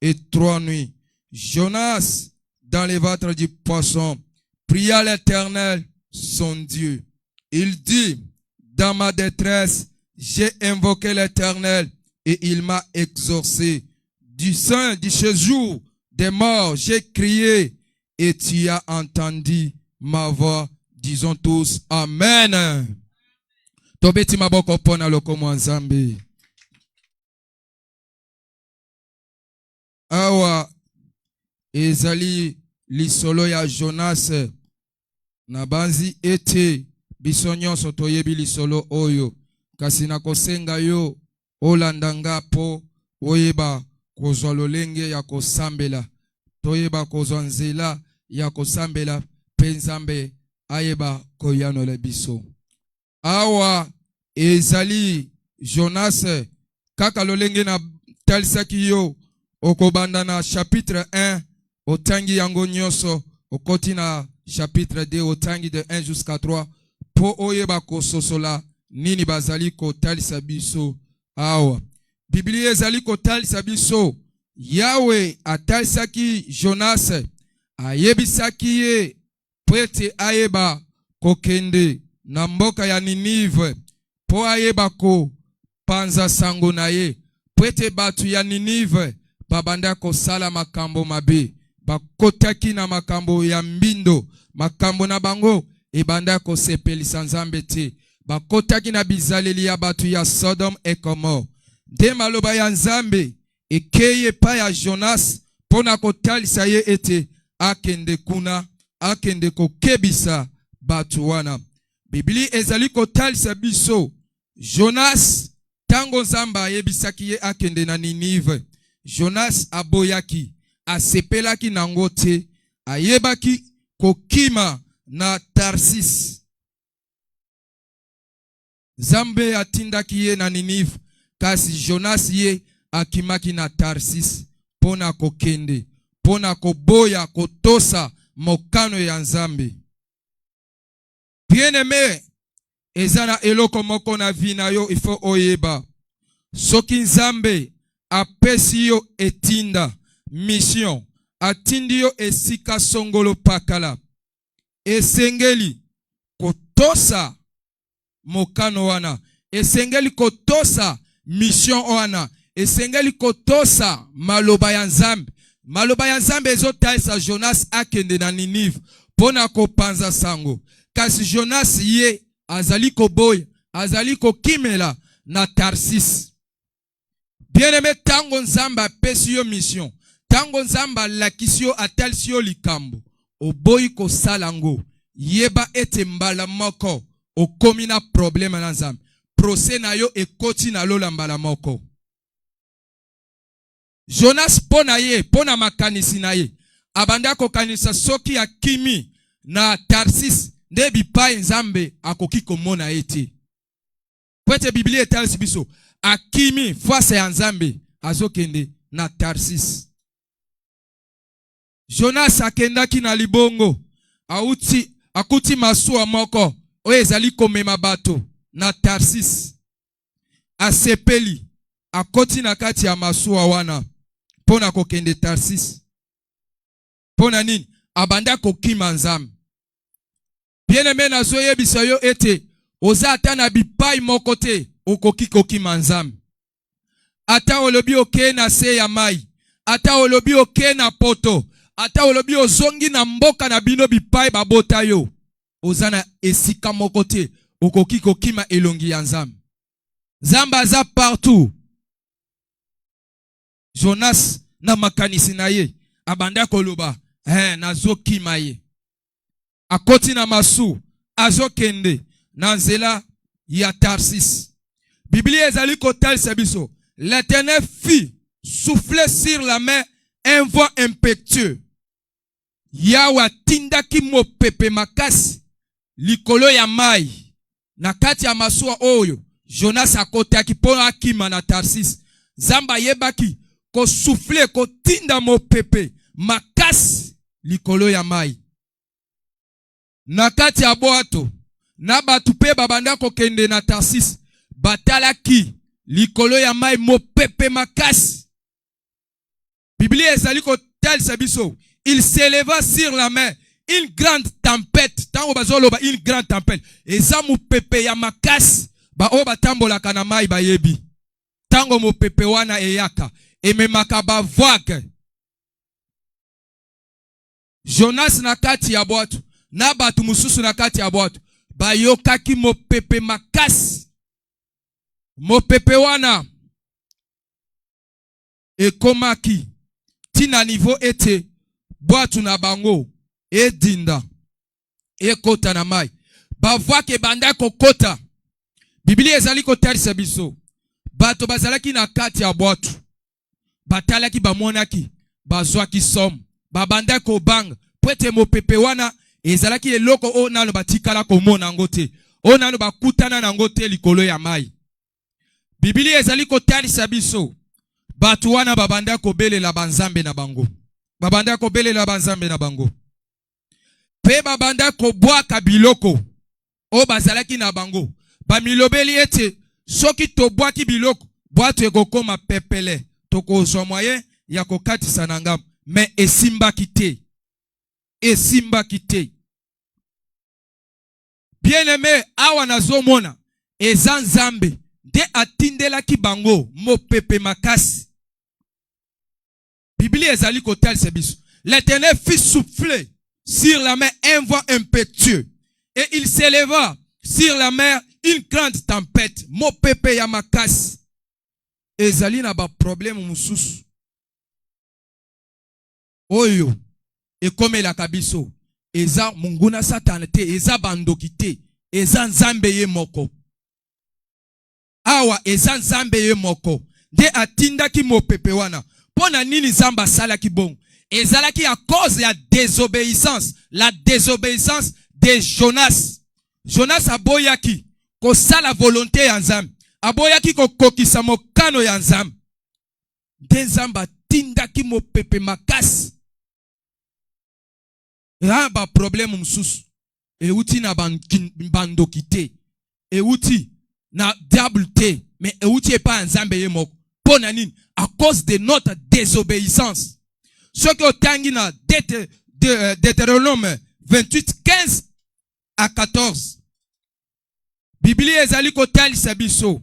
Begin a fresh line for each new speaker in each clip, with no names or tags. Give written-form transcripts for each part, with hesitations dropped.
et 3 nuits. Jonas, dans les ventres du poisson, pria l'Éternel, son Dieu. Il dit, dans ma détresse, j'ai invoqué l'Éternel et il m'a exaucé. Du sein du séjour des morts, j'ai crié et tu as entendu ma voix. Disons tous Amen. Tobeti maboko pona loko mwanzambi. Awa ezali lisolo ya Jonas na banzi ete biso nyonso toyebi lisolo oyo kasi na kosenga yo olandanga po oyeba kozwa lolenge ya kosambela toyeba kozwa nzela ya kosambela pe Nzambe ayeba koyanola biso. Awa ezali Jonas kaka lolenge na talisaki yo okobanda na chapitre 1 otangi yango nyonso okoti na chapitre 2 otangi de 1 jusqu'à 3 po oyeba kososola nini bazali kotalisa biso awa. Biblia ezali kotalisa biso Yahweh atalisaki Jonas ayebisaki ye pwete ayeba kokende na mboka ya Ninive po ayeba ko panza sango na ye pwete batu ya Ninive babanda kosala makambo mabe bakotaki na makambo ya mbindo makambo na bango ebanda kosepelisa Nzambe te bakotaki na bizaleli ya batu ya Sodom et Gomorrhe. Nde maloba ya Nzambe ekeye pa ya Jonas pona kotalisa ye ete akende kuna akende kokebisa batu wana. Bibli ezali kotalisa biso Jonas tango Nzambe ayebisaki ye akende na Ninive. Jonas aboyaki asepelaki nango te ayebaki kokima na Tarsis. Nzambe atindaki ye na Ninive kasi Jonas ye akimaki na Tarsis pona kokende pona koboya kotosa mokano ya Nzambe. Bien-aimé, ezana eloko moko na vina yo ifo oyeba. Soki Nzambe apesi yo etinda mission atindi yo esika songolo pakala esengeli kotosa mokano wana esengeli kotosa mission wana esengeli kotosa maloba ya Nzambe. Maloba ya Nzambe ezotalisa Jonas akende na Ninive pona kopanza sango kasi Jonas ye azali koboya azali kokimela na Tarsis. Bien-aimé, tango Nzambe apesi yo mission tango Nzambe alakisi yo atalisi yo likambo oboyi kosala ngo yeba ete mbala moko okomi na probleme na Nzambe procès na yo ekoti na lola mbala moko. Jonas pona ye pona makanisi na ye abanda kokanisa soki akimi na Tarsis nde bipai Nzambe akoki komona ete kwete Biblia etalisi biso akimi face ya Nzambe azokende na Tarsis. Jonas akendaki na libongo akuti masuwa moko oyo ezali komema bato na Tarsis. Asepeli akoti na kati ya masuwa wana pona kokende Tarsis. Pona nini? Abanda kokima Nzambe. Bien-aimé, nazoyebisa yo ete oza ata na bipai moko te okoki kokima Nzambe. Ata olobi oke na se ya mai, ata olobi oke na poto, ata olobi ozongi na mboka na bino bipai babota yo, oza na esika moko te okoki kokima elongi ya Nzambe. Nzambe aza partout. Jonas na makanisi na ye abanda koloba nazokima ye. Akoti na masu azokende na nzela ya Tarsis. Biblia ezali kotalisa biso l'Éternel fit souffler sur la mer un vent impétueux. Yawa tindaki mopepe makasi likolo ya mai na kati ya masuwa oyo Jonas akotaki pona akima na Tarsis. Nzambe yebaki ko souffler ko tinda mopepe makasi likolo ya mai. Na kati ya boato na batu pe babanda kokende na Tarsis batalaki likolo ya mai mopepe makasi. Bible ezali ko tel sabiso. Il s'éleva sur la mer une grande tempête. Tango bazoloba une grande tempête. Eza mu pepe ya makasi ba o batambola kana mai ba yebi. Tango mu pepe wana eyaka ememaka ba vague. Jonas na kati ya boatu na batu mususu na kati ya boatu bayokaki mo pepe makasi. Mo pepe wana ekomaki tina niveau ete boatu na bango edinda ekota na mai bavwake banda kokota. Biblia ezali kotalisa biso bato bazalaki na kati ya boatu batalaki bamonaki bazwaki somme babanda kobanga pwete mopepe wana ezalaki eloko o nano batikala komona ngo te o nano bakutana na ngo te likolo ya mai. Biblia ezali kotalisa biso bato wana babanda kobelela banzambe na bango, babanda kobelela banzambe na bango pe babanda kobwaka biloko o bazalaki na bango bamilobeli ete soki tobwaki biloko boato ekokoma pepele tokozwa moyen ya kokatisa na ngambo mais esimbaki te, esimbaki te. Bien aimé awa nazomona eza nzambe nde atindelaki bango mo pepe makasi. Biblia ezali kotalisa biso l'Éternel fit souffler sur la mer un vent impétueux et il s'éleva sur la mer une grande tempête. Mo pepe ya makasi ezali na ba problème mususu oyo ekomelaka biso eza munguna satana te, eza bandoki te, eza nzambe ye moko. Awa eza nzambe ye moko nde atindaki mo pepe wana. Pona nini nzambe asalaki bongo? Ezalaki à cause ya désobéissance, la désobéissance de Jonas. Jonas aboyaki kosala volonté ya nzambe, aboyaki kokokisa mokano ya nzambe nde nzambe atindaki mo pepe makasi. Ya ba problème mususu euti na bandoki te, euti na diable te, mais euti epa nzambe ye moko. Pona nini? À cause de notre désobéissance. Ce que otangi na Deutéronome 28, 15 à 14. Biblia ezali kotalisa biso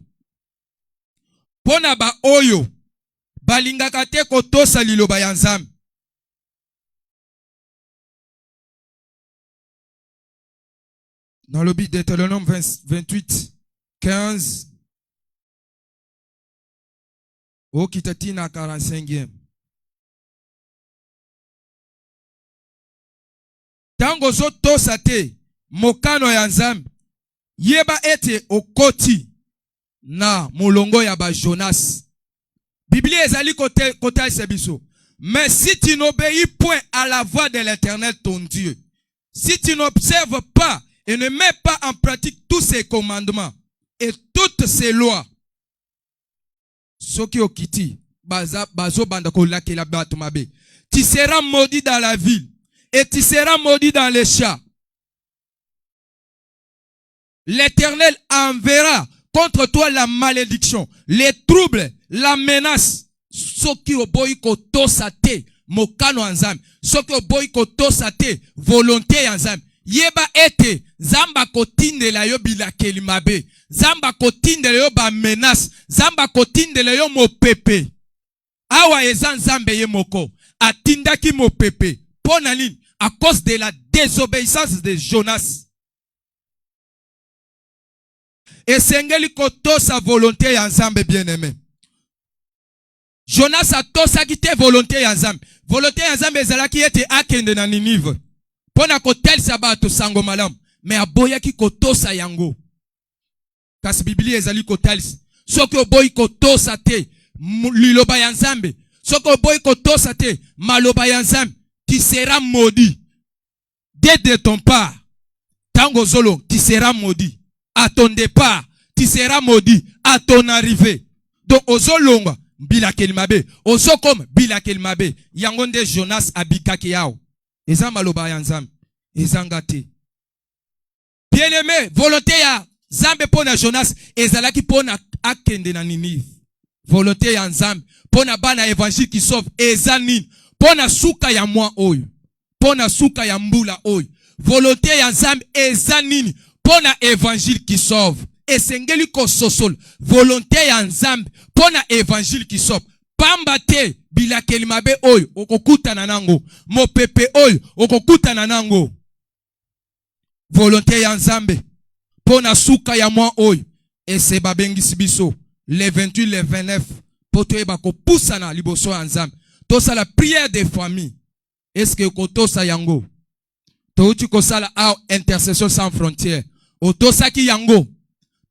pona ba oyo balingaka te kotosa liloba ya nzambe. Dans le Deutéronome 28, 15 au Kitatina 45e. Tango zoto sate mokano ya nzambe yeba ete okoti na molongo ya ba Jonas. Biblia ezali kote sebiso. Mais si tu n'obéis point à la voix de l'Éternel ton Dieu, si tu n'observes pas et ne mets pas en pratique tous ses commandements et toutes ses lois, soki okiti bazo banda kolakela bato mabe, tu seras maudit dans la ville et tu seras maudit dans les champs. L'Éternel enverra contre toi la malédiction, les troubles, la menace. Soki oboyi kotosa te mokano nzambe, soki oboyi kotosa te volonté ya nzambe, yeba ete zamba kotindela yo bilakeli mabe, zamba kotindela yo ba menace, zamba kotindela yo mopepe. Awa eza nzambe ye moko atindaki mopepe. Pona nini? À cause de la désobéissance de Jonas. Esengeli kotosa volonté ya nzambe bien-aimé. Jonas a tosaki te volonté ya nzambe. Volonté ya nzambe ezalaki ete akende na Ninive pona kotelisa bato sango malamu, mais aboyaki kotosa yango. Kasi Biblia ezali kotalisa soki oboyi kotosa te liloba ya nzambe, soki oboyi kotosa te maloba ya nzambe, tu seras maudit dès de ton part. Tango zolo, tu seras maudit à ton départ, tu seras maudit à ton arrivée. Donc ozolonga bila kelimabe, ozokom bila kelimabe. Yangonde Jonas abikaki yao. Eza maloba ya nzambe, ezanga te. Bien-aimé, volonté ya nzambe pona Jonas ezalaki pona akende na Ninive. volonté ya nzambe pona bana évangile qui sauve eza nini pona suka ya mwa oyo pona suka ya mbula oyo volonté ya nzambe eza nini pona évangile qui sauve esengeli kososola volonté ya nzambe pona évangile qui sauve pamba te bilakeli mabe oyo okokutana nango mopepe oyo okokutana nango volonté ya nzambe pona suka ya mwa oyo ese babengisi biso le 28 le 29 poto eba kopusana liboso ya nzambe tosa la prière des familles est-ce que kotosa yango touti kosala a intercession sans frontières otosaki yango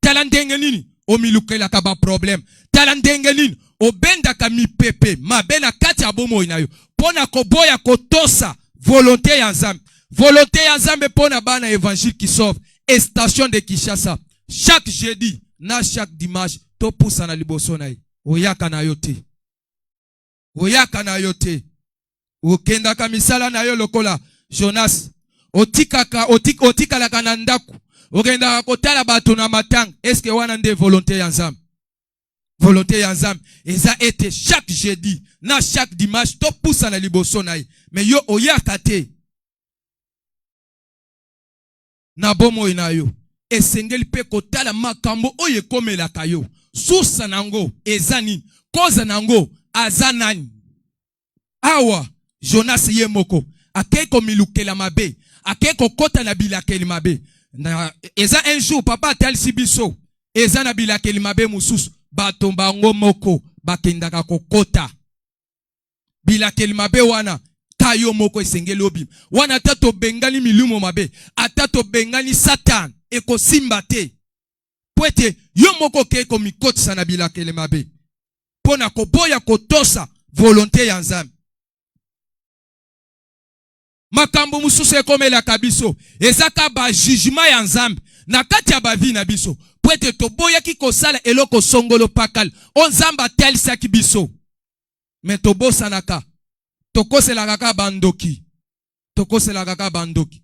tala ndenge nini omilukelaka ba problème tala ndenge nini obendaka mipepe mabe na kati ya bomoi na yo pona koboya kotosa volonté ya nzambe volonté ya nzambe pona bana évangile qui sauve et station de Kinshasa chaque jeudi na chaque dimanche to poussa na liboso na ye oyaka na yo te oyaka na yo te okendaka misala na yo lokola Jonas otikalaka na ndaku okendaka kotala bato na matanga est-ce que wana nde volonté ya nzambe volonté ya nzambe eza ete chaque jeudi na chaque dimanche to poussa na liboso na ye mais yo oyaka te na bomoi na yo esengeli pe kotala makambo oyo ekomelaka yo source nango eza nini koza nango aza nani awa Jonas ye moko akeko milukela mabe akeko kota na bilakeli mabe na eza un jour papa atalisi biso eza na bilakeli mabe mususu bato bango moko bakendaka kokota bilakeli mabe wana kayo moko esengeli obima wana tato bengani milumo mabe atato bengani satan ekosimba te poete yo moko keko mikotisa na bilakeli mabe pona koboya kotosa volonté ya nzambe makambo mususu ekomelaka biso ezaka ba jugement ya nzambe na kati ya bavi na biso poete toboyaki kosala eloko songolo pakala o nzambe atalisaki biso me tobosanaka tokoselaka ka bandoki tokoselaka ka bandoki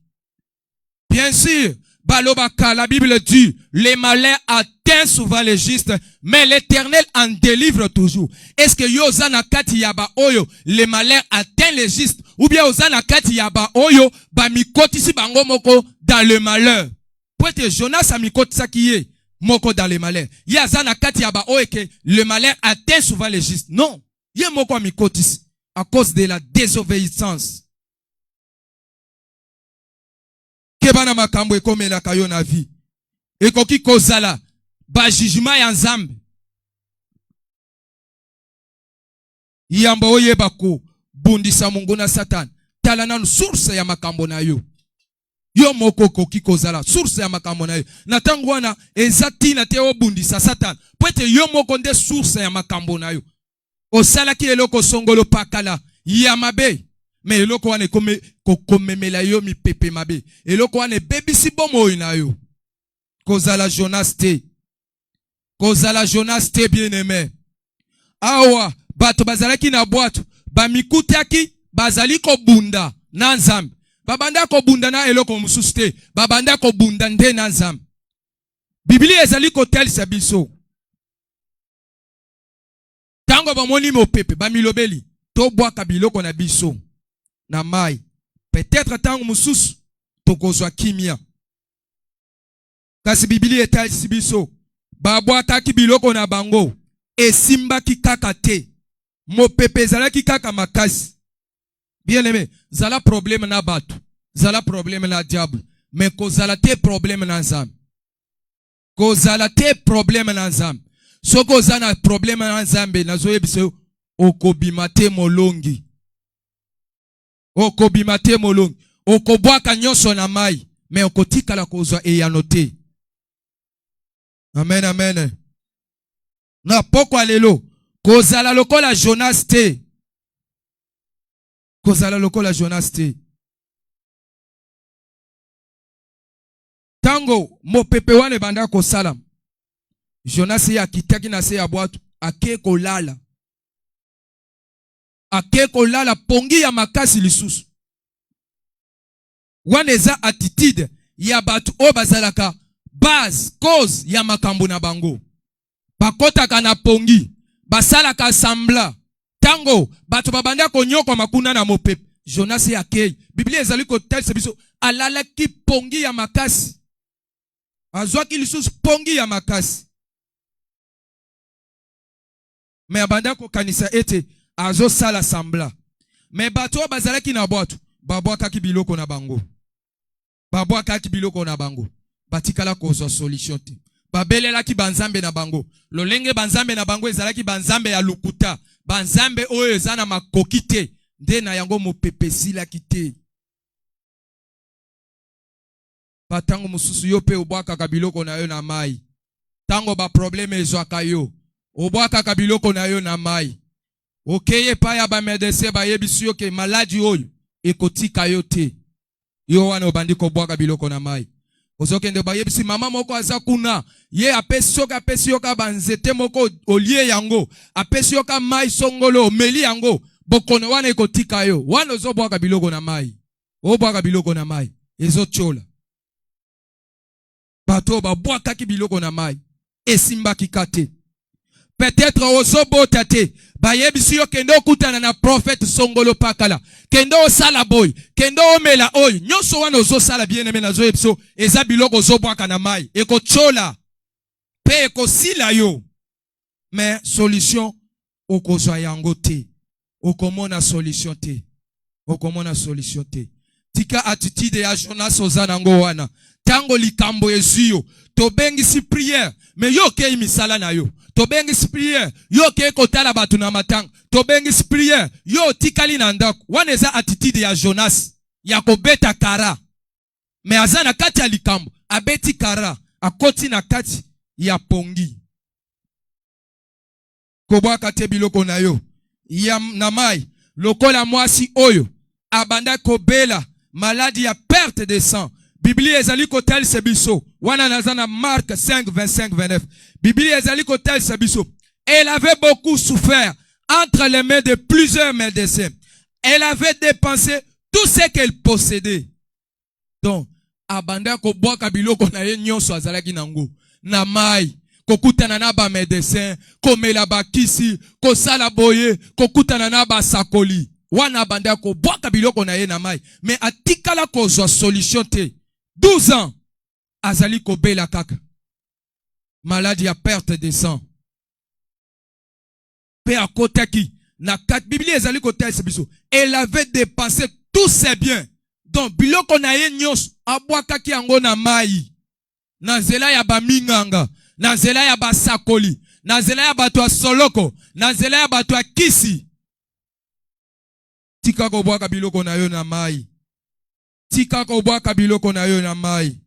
bien sûr balobaka la Bible dit les malheurs atteignent souvent les justes mais l'Éternel en délivre toujours. Est-ce que yo zana kati yaba oyo les malheurs atteignent les justes ou bien ozana kati yaba oyo ba mikotisi bango moko dans le malheur. Poete Jonas a mikotisa kiye moko dans le malheur. Ya zana kati yaba oyo que le malheur atteint souvent les justes. Non, ye moko mikotisi à cause de la désobéissance. Kebana makambo ekomela kayo na vie. Ekoki kozala ba jugement ya nzambe. Yamba oye bako bundisa mungu na satan. Tala nanu source ya makambo na yo. Yo moko koki kozala source ya makambo na yo. Na tangu wana ezati na te obundisa satan. Pwete yo moko nde source ya makambo na yo. Osala ki eloko songolo pakala ya mabe. Mais eloko wane komemela yo mi pepe mabe. Eloko wane bebisi bomo na yo. Kozala Jonas te. Kozala Jonas te bien aimé. Awa bato bazalaki na boato ba mikutaki bazali ko bunda na nzambe. Babanda ko bunda na eloko mususu te. Babanda ko bunda nde na nzambe. Biblia ezali ko telisa biso. Tango bamoni mo pepe ba milobeli to boaka biloko na biso. Na mai peut-être tango mususu tokozwa kimia kasi Biblia etalisi biso babwataki biloko na bango esimbaki kaka te mopepe ezalaki kaka makasi bien aimé zala problème na bato zala problème na diable mais kozala te problème na nzambe kozala te problème na nzambe soko ozana problème na nzambe nazoyebisa okobima te molongi okobima te molongi okobwaka nyonso na mai mais okotikala kozwa eyano te. Amen amen. Na pokwa lelo kozala lokola Jonas te. Kozala lokola Jonas te. Tango mopepe wane banda kosala Jonas ya kitaki na se ya bwatu ake kolala. Ake kolala pongi ya makasi lisusu. Wane eza attitude ya batu o bazalaka base cause ya makambo na bango. Bakotaka na pongi basala ka sambla tango bato babanda konyoko makuna na mopepe Jonas yakei Biblia ezali ko tel biso alala ki pongi ya makasi azwa ki lisusu pongi ya makasi me abanda ko kanisa ete azo sala sambla me bato bazala ki na boto babwaka ki biloko na bango babwaka ki biloko na bango batikala kozwa solution te babelela ki banzambe na bango lolenge banzambe na bango ezala ki banzambe ya lukuta banzambe oyo ezana makoki te nde na yango mopepesila kite batango mususu yo pe obwaka ka biloko na yo na mai tango ba problème ezwaka yo obwaka ka biloko na yo na mai okeye pa ya ba médecin ba yebisi yo ke maladie oyo ekotika yo te yo wana obandi ko bwaka biloko na mai ozokende ba yebisi mama moko aza kuna ye apesi yo ka banzete moko olie yango apesi yo ka mai songolo omeli yango bokono wana ekotika yo wana ozobwaka biloko na mai obwaka biloko na mai ezochola bato babwaka ki biloko na mai esimbaki kate peut-être ozobota te bayebisi yo kende okutana na prophète songolo pakala kende osala boy kende omela oyo nyonso wana ozosala bien-aimé na zoyebiso eza biloko ozobwaka na mai ekochola pe ekosila yo mais solution okozwa yango te okomona solution te okomona solution te tika attitude ya Jonas ozanango wana tango likambo ezuyo tobengisi prière mais yo ke misala na yo tobengisi prière yo ke kotala batu na matanga tobengisi prière yo tikali na ndako wana eza attitude ya Jonas ya kobeta kara mais azana kati ya likambo abeti kara akoti na kati ya pongi kobwaka te biloko na yo ya na mai lokola mwasi oyo abanda kobela maladie ya perte de sang Biblia ezali kotel sebiso wana nazana Marc 5:25-29 Biblia ezali kotel sebiso elle avait beaucoup souffert entre les mains de plusieurs médecins elle avait dépensé tout ce qu'elle possédait donc abanda ko bwaka biloko na ye nyonso azalaki nango na mai kokutana na ba médecin komela bakisi kosala boye kokutana na ba sakoli wana abanda ko bwaka biloko na ye na mai mais atikala kozwa solution te 12 ans azali kobela kaka maladie ya perte de sang pe akotaki na kat Biblia ezali kotesa biso elle avait dépensé tous ses biens donc biloko na ye nyonso abwakaki yango na mai na nzela ya baminganga na nzela ya basakoli na nzela ya bato ya soloko na nzela ya bato ya kisi tika kobwaka biloko na yo na mai tika kobwaka biloko na yo na mai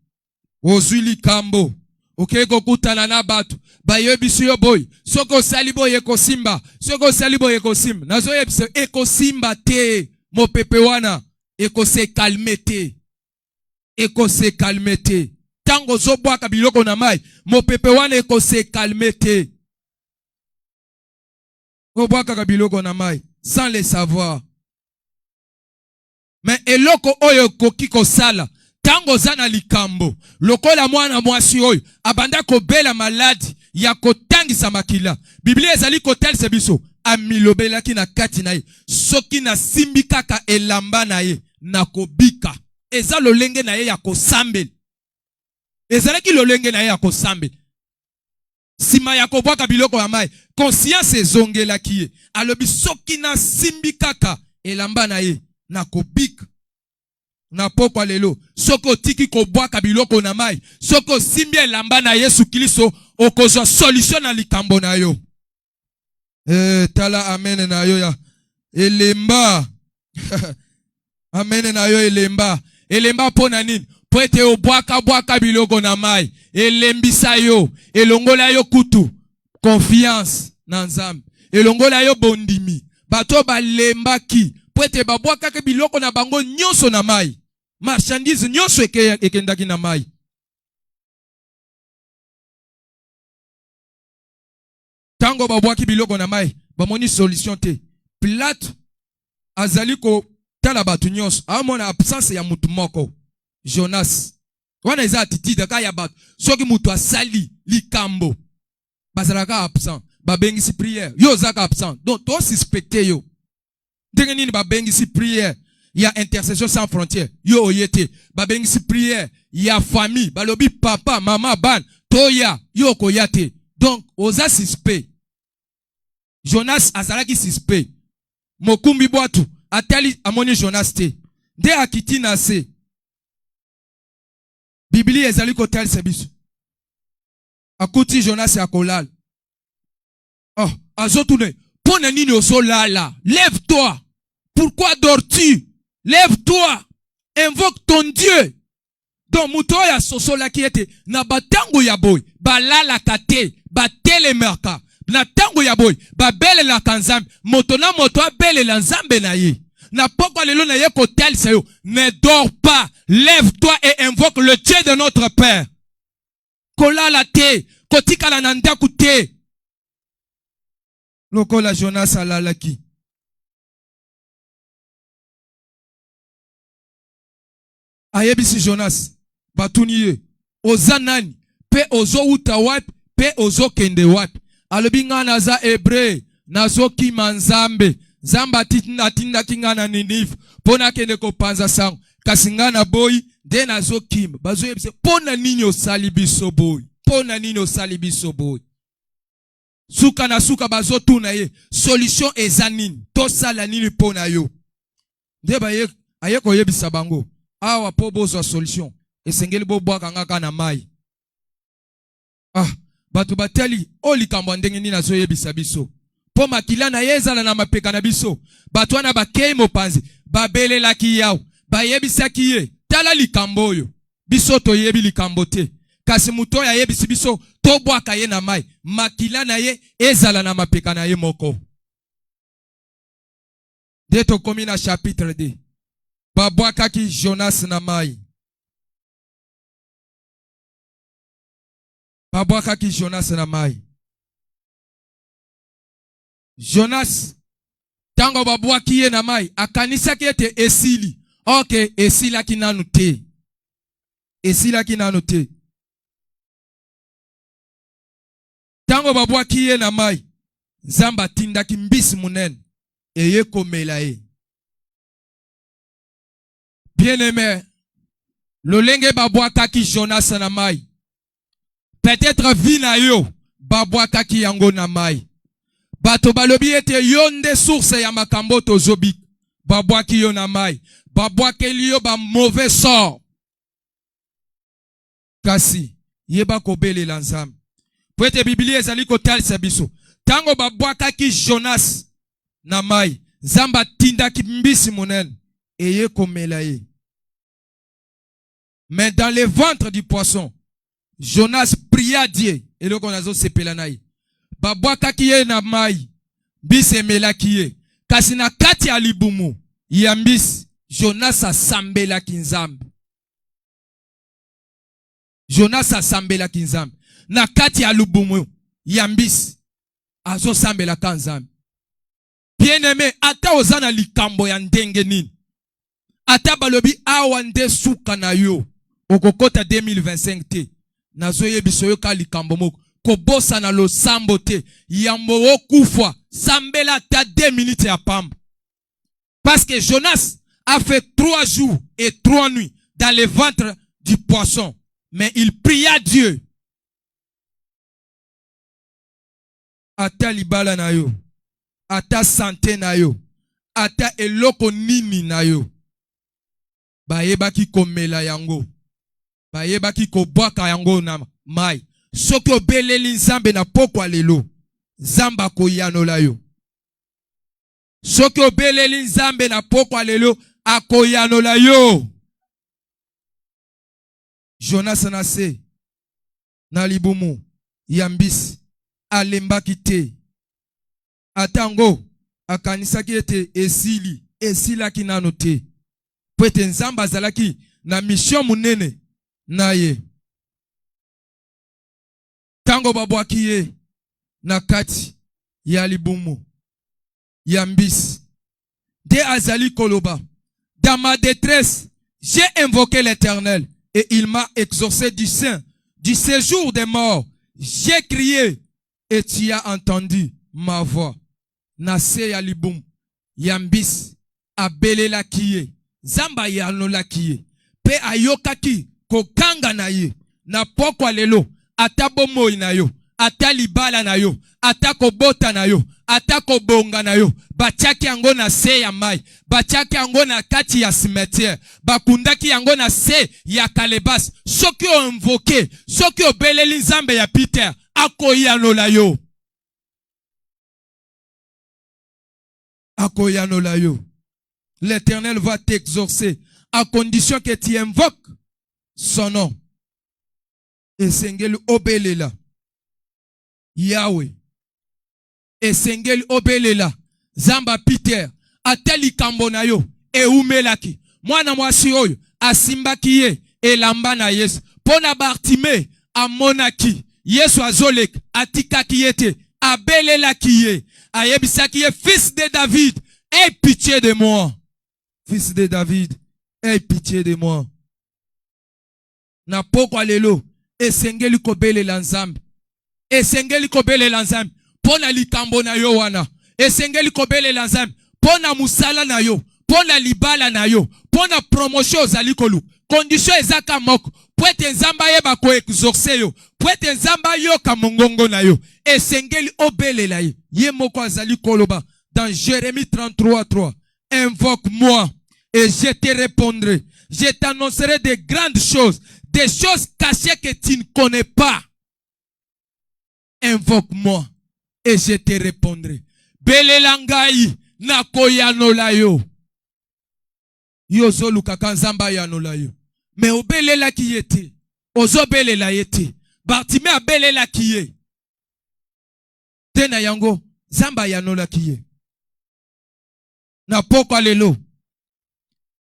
ozwi likambo okei kokutana na bato bayebisi yo boy soko osali boye ekosimba soko osali boye ekosimba nazoyebisa ekosimba te mopepe wana ekose kalme te ekose kalme te tango ozobwaka biloko na mai mopepe wana ekose kalme te obwaka biloko na mai sans le savoir mais eloko oyo koki kosala tango zana likambo lokola mwana mwasi oyo abanda kobela maladi ya kotangisa makila Biblia ezali kotelisa biso amilobelaki na kati na ye soki na simbi kaka elamba na ye na kobika eza lolenge na ye ya kosambela ezalaki lolenge na ye ya kosambela sima ya kobwaka biloko ya mai conscience ezongelaki ye alobi soki na simbi kaka elamba na ye na kobika na pokwa lelo soko tiki kobwaka biloko na mai soko simbi elamba na Yesu Kristo okozwa solution na likambo na yo tala amen na yo ya elemba amen na yo elemba pona nini po ete obwaka biloko na mai elembisa yo elongola yo kutu confiance na Nzambe elongola yo bondimi bato balembaki po ete babwaka ke biloko na bango nyonso na mai marchandise nyonso ekendaki na mai tango babwaki biloko na mai bamoni solution te Pilate azali ko tala batu nyonso amona absence ya mutu moko Jonas wana eza attitude ka ya batu soki mutu asali likambo bazalaka absent babengisi prière. Yo zaka absent. Donc, toi suspecté yo. Ndenge nini babengisi prière. Il y a intercession sans frontières. Yo oyete. Babengisi prière. Il y a famille. Balobi papa, maman, ban. Toya. Yo koyate. Donc, oza suspect. Jonas azalaki suspect. Mokumbi boatu. Atali amoni Jonas te. De akiti na se. Bibli ezali kotel sebiso. Akuti Jonas ya kolal. Oh, azotune. Pona nini osolala. Lève-toi. Pourquoi dors-tu? Lève-toi. Invoque ton Dieu. Donc, mutoya sosola ki ete. Na batango ya boy. Balala kate. Batele merka. Na tango ya boy. Babele la kanzambe. Motona moto abele la nzambe na ye. Na pokwa lelo na ye kotel sayo. Ne dors pas. Lève-toi et invoque le Dieu de notre Père. Kolala te. Kotika la nandaku te. Lokola Jonas alalaki. Ayebisi Jonas. Batuniye. Ozanani. Pe ozo uta wapi. Pe ozo kende wapi. Alobi nga naza Hebre. Nazo ki manzambe. Zamba tinda kingana Ninive. Pona kende kopanza sango. Kasingana boy. De nazo kim. Bazo yebise. Pona nini salibiso boy. Pona nini salibiso boy. Suka na suka bazo tuna ye. Solution ezanini. Tosala nini pona yo. Ndeba aye koyebisa bango. Awa po bozo solution. Esengeli bo bwaka ngaka na mai. Batu bateli oli kambo ndenge nini nazo yebisa biso. Po makila na yezala na mapeka na biso. Batu wana bakei mopanzi. Babele laki yao. Bayebisa kiye. Tala likambo oyo. Biso to yebi likambo te. Kasi muto ya yebisi biso. To bwaka ye na mai. Makila na ye ezala na mapeka na ye moko. Deto komi na chapitre 2. Babwaka ki Jonas na mai. Babwaka ki Jonas na mai. Jonas tango babwaki ye na mai akanisa ki ete esili. Ok, esila ki nanu te. Esila ki nanu te. Tango babwaki ye na mai Zamba tinda ki mbisi munene eye komela ye. Bien-aimé, lolenge babwaka ki Jonas na mai. Peut-être vina yo babwaka ki yango na mai. Bato balobi ete yonde source ya makambo tozobi. Babwaki yo na mai. Babwaki liyo ba mauvais sort. Kasi yeba kobele la nzambe. Pwete Biblia ezali kotal sabiso. Tango babwaka ki Jonas na mai. Zamba tinda ki mbisi monene eye komela ye. Mais dans le ventre du poisson, Jonas pria Dieu. Et le konazo sepelanaï. Babwaka kiye na mai. Bise mela kiye. Kasi na kati ya libumu. Yambis. Jonas asambela kinzambe. Jonas asambela kinzambe. Na kati ya libumu. Yambis. Azo sambela kanzambe. Bien-aimé. Ata ozana likambo ya ndenge nini. Ata balobi awande suka na yo. Okokota 2025 te. Nazo yebiso yo ka likambo moko. Kobosa na lo sambo te. Yambo wo kufwa. Sambela ta 2 minutes ya pamba. Parce que Jonas a fait 3 jours et 3 nuits dans le ventre du poisson. Mais il pria Dieu. Ata libala na yo. Ata santé na yo. Ata eloko nini na yo. Bayebaki komela yango. Bayebaki kobwaka yango na mai. Soko beleli nzambe na pokwa lelo. Zamba koyanola yo. Soko beleli nzambe na pokwa lelo. Akoyanola yo. Jonas nase. Na libumu. Yambisi. Alembaki te. Atango. Akanisaki ete esili. Esilaki nano te. Pwete nzamba zalaki. Na mission munene. Na ye. Tango babwaki ye. Na kati. Ya libumu. Yambis. De azali koloba. Dans ma détresse, j'ai invoqué l'Éternel. Et il m'a exaucé du sein. Du séjour des morts. J'ai crié. et tu as entendu ma voix. Nase ya libum, yambis, abelela kiye, zamba yanola kiye, pe ayokaki, kokanga na ye, na pokwa lelo, ata bomoi na yo, ata libala na yo, ata kobota na yo, ata kobonga na yo, batiaki yango na se ya mai, batiaki yango na kati ya cimetière, bakundaki yango na se ya kalebas, soki o invoke, soki o beleli nzambe ya Peter, akoyanola yo. Akoyanola yo. L'Éternel va t'exaucer à condition que tu invoques son nom. Esengeli obelela. Yahweh. Esengeli obelela. Zamba Peter. Ateli kambona yo. E umelaki. Mwana mwasi oyo. Asimbaki ye. Elamba na Yesu. Pona Bartime. Amonaki. Yesu azolek. Atikaki yete. Abelelaki ye. Ayebisaki ye. Fils de David. Aie pitié de moi. Fils de David. Aie pitié de moi. Na pokwa lelo. Esengeli kobelela nzambe. Esengeli kobelela nzambe. Pona likambo na yo wana. Esengeli kobelela nzambe. Pona musala na yo. Pona libala na yo. Pona promotion ozali kolu. Condition ezaka moko. Pwete nzamba yeba ko exaucer yo. Pwete nzamba yo kamongongo na yo. Esengeli obelela ye. Ye moko azali koloba. Dans Jérémie 33:3. Invoque-moi et je te répondrai. Je t'annoncerai de grandes choses. Des choses cachées que tu ne connais pas. Invoque-moi et je te répondrai. Belelangai na koyanola yo. Yozo lukaka nzamba yanola yo. Me obelela ki yete. Ozo belela yete. Bartime abelela ki ye. Tena yango zamba yanola ki ye. Na pokwa lelo.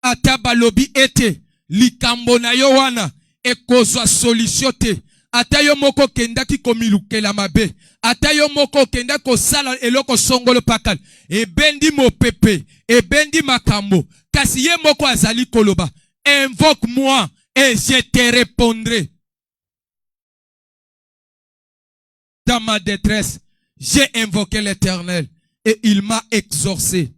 Ata balobi ete likambo na yo wana ekozwa solution te. Ata yo moko kendaki komilukela mabe. Ata yo moko kenda kosala eloko songolo pakal. Ebendi mopepe. Ebendi makambo. Kasi ye moko azali koloba. Invoque-moi et je te répondrai. Dans ma détresse, j'ai invoqué l'Éternel et il m'a exaucé.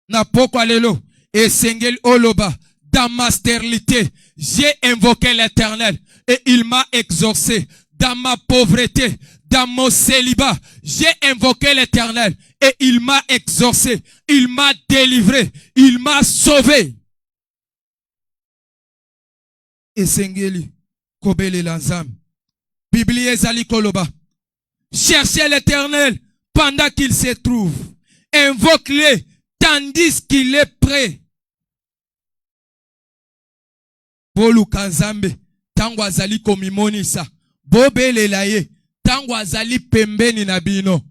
Na pokwa lelo. Esengel oloba. Dans ma stérilité, j'ai invoqué l'Éternel et il m'a exaucé. Dans ma pauvreté, dans mon célibat, j'ai invoqué l'Éternel et il m'a exaucé. Il m'a délivré. Il m'a sauvé. Esengeli kobele lanzam. Biblie ezali koloba. Cherchez l'Éternel pendant qu'il se trouve. Invoque-le tandis qu'il est prêt. Bolu kanzambe tango azali komimonisa. Bobelela ye tango azali pembeni na bino.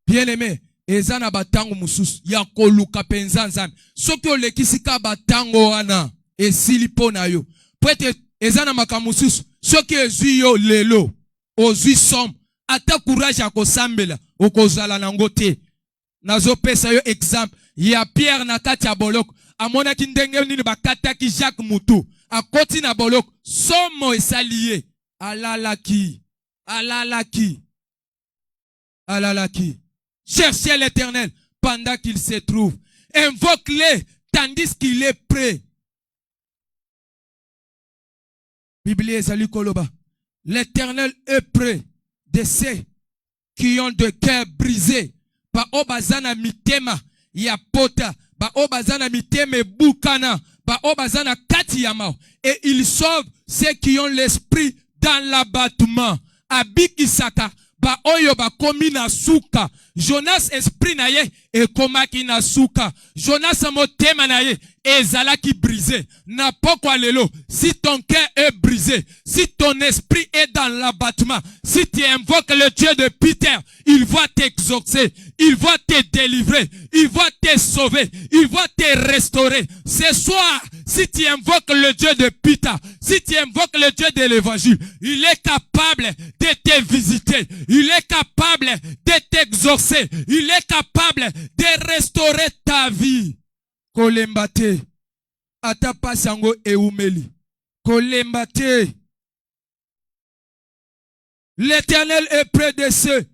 Bien-aimé, ezana batango mususu ya koluka penza nzambe. Soki olekisika batango wana esili pona yo. Pwete ezana makamususu soki ezui yo lelo ozui som ata courage ya kosambela okozala nango te. Nazo pesa yo exemple ya Pierre na kati ya boloko amonaki ndenge nini bakataki Jacques Mutu akoti na boloko somo esaliye alalaki. Cherchez l'Éternel pendant qu'il se trouve. Invoque-le tandis qu'il est prêt. Biblie ezali koloba. L'Éternel est près de ceux qui ont de cœur brisé. Ba obazana mitema ya pota. Ba obazana miteme bukana. Ba obazana kati ya mao. Et il sauve ceux qui ont l'esprit dans l'abattement. Abikisaka. Ba oyo ba komi na suka. Jonas esprit na ye e komaki na suka. Jonas motema na ye ezalaki brisé. Na pokwa lelo, si ton cœur est brisé, si ton esprit est dans l'abattement, si tu invoques le Dieu de Peter, il va t'exaucer, il va te délivrer, il va te sauver, il va te restaurer. Ce soir, si tu invoques le Dieu de Peter, si tu invoques le Dieu de l'évangile, il est capable de te visiter, il est capable de t'exaucer, il est capable de restaurer ta vie. Kolembate atapa sango eumeli kolembate L'Éternel est près de ceux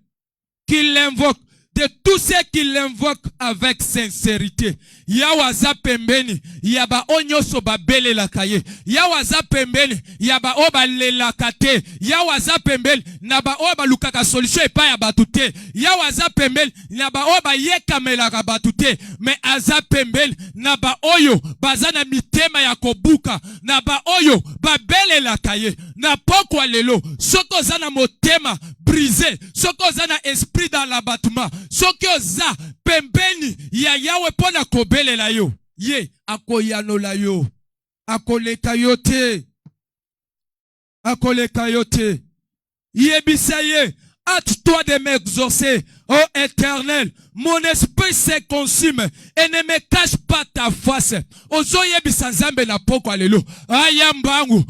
qui l'invoquent, de tous ceux qui l'invoquent avec sincérité. Yawaza pembeni, yaba onyoso babele lakaye. Yawaza pembeni, yaba oba lelakate. Yawaza pembeni, naba oba lukaka solution epa ya batute. Yawaza pembeni, naba oba yekamela batute. Me aza pembeni, naba oyo bazana mitema ya kobuka. Naba oyo babele lakaye. Na pokwa lelo, soko zana motema brisé, soko zana esprit dans l'abattement, soko za pembeni ya yawe pona kobele la yo, ye akoyano la yo, akoleka yote, akoleka yote, yebisa ye, hâte-toi de m'exaucer, ô Éternel. Mon esprit se consume et ne me cache pas ta face. Ozoye bisanzambe na poko alelo. Ayambangu,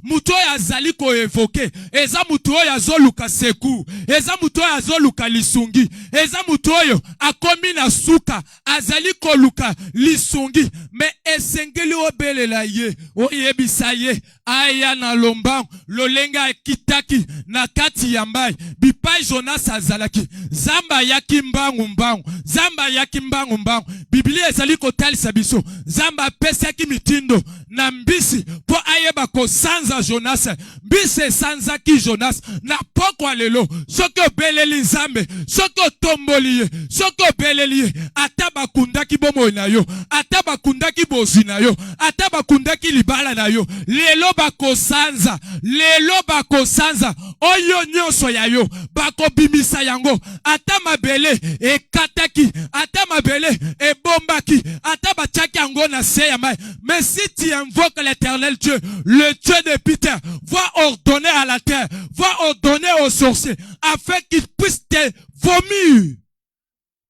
muto ya zali ko evoke. Eza muto ya zoluka seku. Eza muto ya zoluka lisungi. Eza muto yo akomi na suka. Azali ko luka lisungi. Me esengeli obele la ye. Oye bisaye. Aya na lombangu. Lolenga kitaki na kati yambai. Bipai Jonas azalaki. Zamba yaki mbangu. Zamba yaki mbangu. Biblia ezali kotalisa biso. Zamba pesaki mitindo na mbisi po ayeba ko sanza Jonas. Mbisi sanza ki Jonas na pokwa lelo. Soko beleli Nzambe, soko tomboli ye, soko beleli ataba kundaki bomo na yo, ataba kundaki bozi na yo, ataba kundaki libala na yo. Lelo bako sanza, oyo nyonso ya yo bako bimisa yango. Atama bele e kataki, atama bele e bombaki, ataba chaki yango na seya mai. Mais si tu invoques l'Éternel Dieu, le Dieu de Peter, va ordonner à la terre, va ordonner aux sorciers, afin qu'ils puissent te vomir.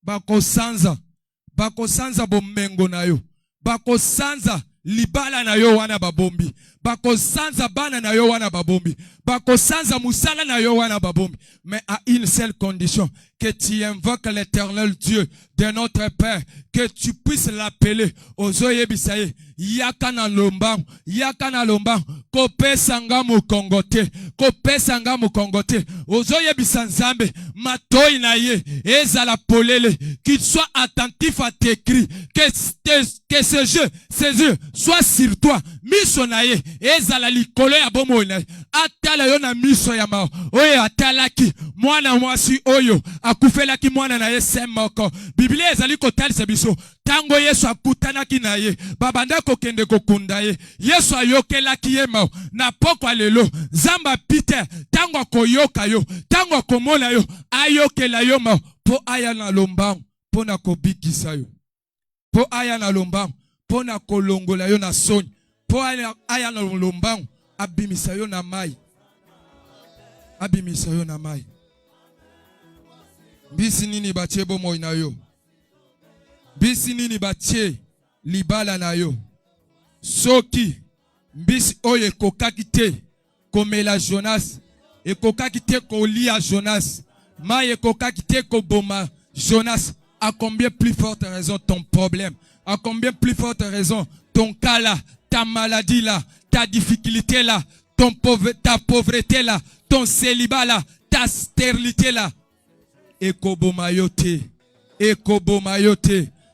Bako sanza bomengo na yo, bako sanza libala na yo wana babombi, bako sanza bana na yo wana babombi, bako sanza musala na yo wana babombi. Mais à une seule condition, que tu invoques l'Éternel Dieu de notre Père, que tu puisses l'appeler. Ozoye bisaye, yakana lombang, kope sanga mukongote, ozoye bisanzambe, matoi na ye, ezala polele, qu'il soit attentif à tes cris, que ces yeux soient sur toi, miso na ye, ezala likolo ya bomo na ye, atala yo na miso ya mao, oye atalaki, mwana mwasi oyo, akufelaki mwana na ye semoko. Biblia ezali kotalisa biso, tango Yesu akutanaki na ye, babanda kokende kokunda ye, Yesu ayokelaki ye mao, na poko lelo, Zamba Peter, tango akoyoka yo, tango akomona yo, ayokela yo mao, po aya na lombangu, po na kobikisa yo, po aya na lombangu, po na kolongola yo na soni, po aya na lombangu, abimisa yo na mai, abimisa yo na mai. Bisi nini bache bomo na yo, bisi nini bache libala na yo, soki mbisi oye kokaki te komela Jonas, ekokaki te kolia Jonas, mai ekokaki te koboma Jonas. À combien plus forte raison ton problème, à combien plus forte raison ton cas là, ta maladie là, ta difficulté là, ta pauvreté là, ton célibat là, ta stérilité là. Ekobomayote,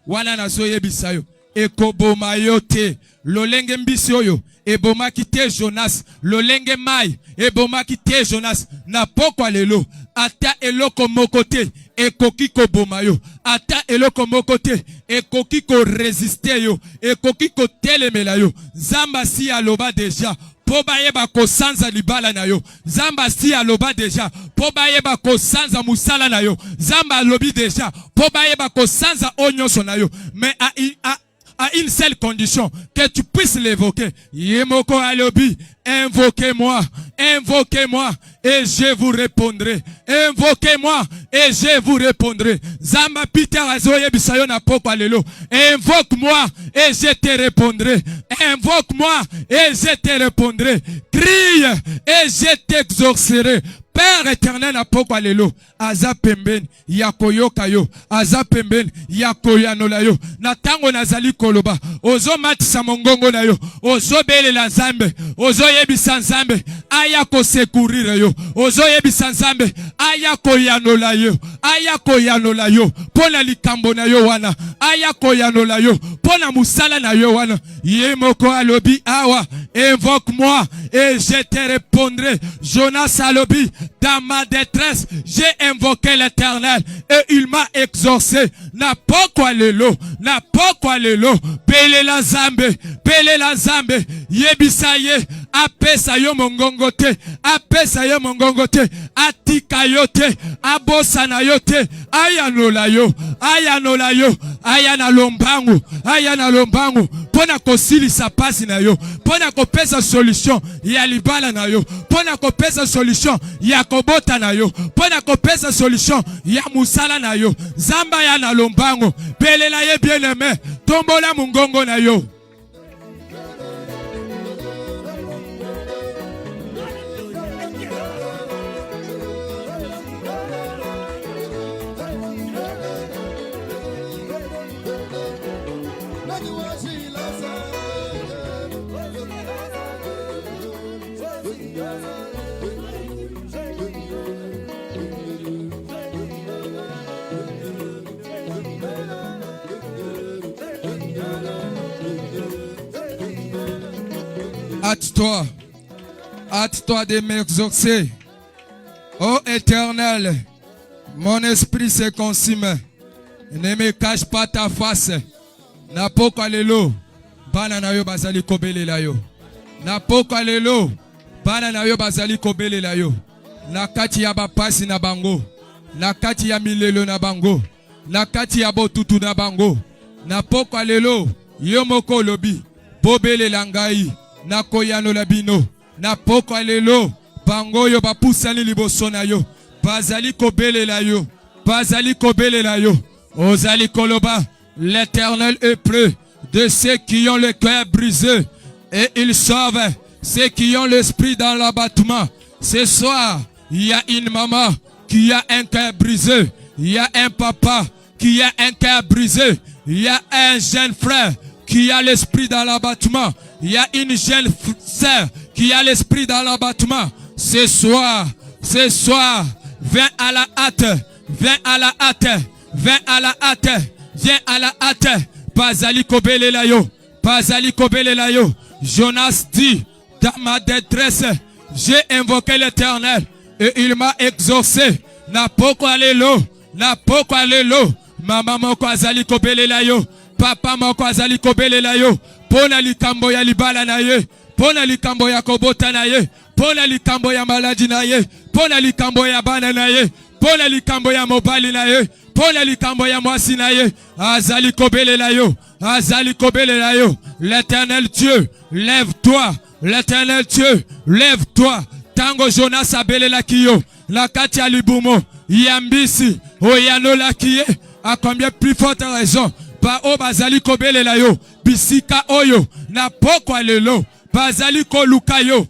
wana nazoye bisayo, ekobomayote, lolenge mbisi oyo, ebomaki te Jonas, lolenge mai, ebomaki te Jonas, na pokwa lelo, ata eloko mokote, ekoki kobomayo, ata eloko mokote, ekoki ko résister yo, ekoki ko telemela yo. Zamba si aloba deja, po bayeba ko sanza libala na yo. Zamba si aloba deja, po bayeba ko sanza musala na yo. Zamba alobi deja, po bayeba ko sanza onyoso na yo. Mais à une seule condition, que tu puisses l'évoquer. Yemoko alobi, invoquez-moi, et je vous répondrai. Invoquez-moi et je vous répondrai. Zamba Peter azoye bisayo na poko alelo. Invoque-moi et je te répondrai. Invoque-moi et je te répondrai. Crie et je t'exaucerai. Père éternel na poko alelo aza pembeni ya koyoka yo aza pembeni ya koyanola yo na tango nazali koloba ozo matisa mongongo na yo ozo belela Nzambe ozo yebisa Nzambe aya ko secourir yo ozo yebisa Nzambe aya koyanola yo pona likambo na yo wana aya koyanola yo pona musala na yo wana ye moko alobi awa invoque-moi et je te répondrai. Jonas alobi dans ma détresse, j'ai invoqué l'Éternel et il m'a exaucé. Na poko alelo, pele la Nzambe, yebisa ye, apesa yo mongongo te, atika yo te, abosa na yo te, ayanola yo, ayana lombangu, pona kosilisa pasi na yo, pona kopesa solution ya libala na yo, pona kopesa solution ya kobota na yo, pona kopesa solution ya musala na yo. Zamba ya na lombango, belela ye bien-aimé, tombola mungongo na yo. Hâte-toi de m'exaucer. Ô Éternel, mon esprit se consume. Ne me cache pas ta face. Napoko alelo, bana na yo bazali kobele la yo. Napoko alelo, bana na yo bazali kobele la yo. Nakati ya bapasi na bango. Nakati ya milelo na bango. Nakati ya botutu na bango. Napoko alelo, yo moko lobi, bobele langai. Na koyano la bino na poko alelo bango yo bapusani liboso na yo bazali kobele la yo ozali koloba l'Éternel est près de ceux qui ont le cœur brisé et il sauve ceux qui ont l'esprit dans l'abattement. Ce soir il y a une maman qui a un cœur brisé, il y a un papa qui a un cœur brisé, il y a un jeune frère qui a l'esprit dans l'abattement. Il y a une jeune sœur qui a l'esprit dans l'abattement. Ce soir, viens à la hâte. Bazali kobele la yo. Jonas dit, dans ma détresse, j'ai invoqué l'Éternel et il m'a exaucé. Na poko alelo. Mama moko azali kobele la yo. Papa moko azali kobele la yo. Pona likambo ya libala na ye, pona likambo ya kobota na ye, pona likambo ya maladi na ye, pona likambo ya bana na ye, pona likambo ya mobali na ye, pona likambo ya mwasi na ye, azali kobele la yo. L'Éternel Dieu, lève-toi. L'Éternel Dieu, lève-toi. Tango Jonas abele la kiyo, la kati ya libumo, yambisi, oyano la kiye, à combien plus forte raison, ba o bazali kobele la yo. Bisika oyo na poko alelo bazali koluka yo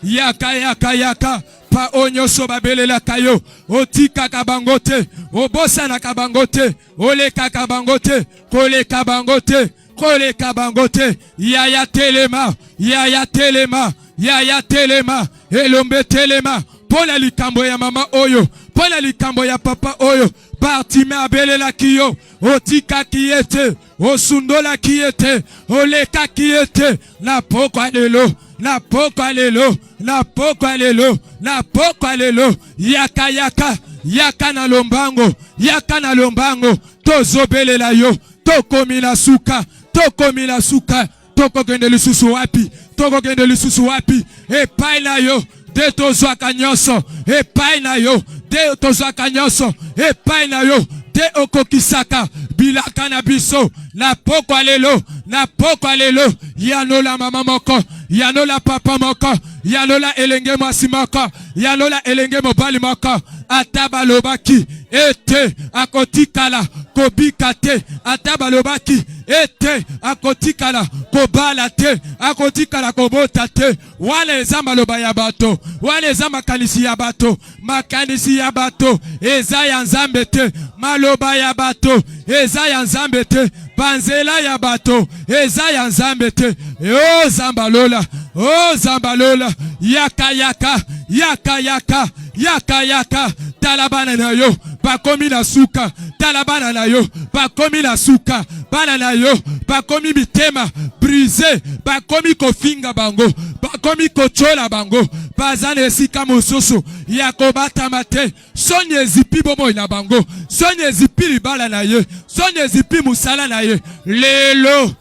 yaka pa onyo so babelela kayo otika kabangote obosa na kabangote oleka kabangote koleka bangote yaya telema elombe telema pona likambo ya mama oyo pona likambo ya papa oyo Bartime abelela kiyo otika kiete osundola kiete oleka kiete na poko alelo yaka na lombango tozobelela yo tokomi la suka toko gende lisusu wapi epai na yo de tozwaka nyonso epai na yo de okokisaka bilaka na biso na poko alelo yanola mama moko yanola papa moko, yanola elenge mwasi moko, yanola elenge mobali moko, atabalobaki, ete, akotikala, kobikate, atabalobaki, ete, akotikala, kobalate, akotikala, kobotate, wale zama loba ya bato, wale zama kanisi ya bato, makanisi ya bato, eza ya nzambete, maloba ya bato, eza ya nzambete, banzela ya bato, eza ya nzambete, o zambalola, o zambalola, yaka yaka, yaka yaka, yaka yaka, talabana na yo, bakomi na suka, talabana na yo, bakomi na suka, bana na yo, bakomi mitema, brisé, bakomi kofinga bango, bakomi kochola bango, bazane esika mosusu, yakobata mate, sonye zipi bomo na bango, sonye zipi libala na ye, sonye zipi musala na ye, lelo,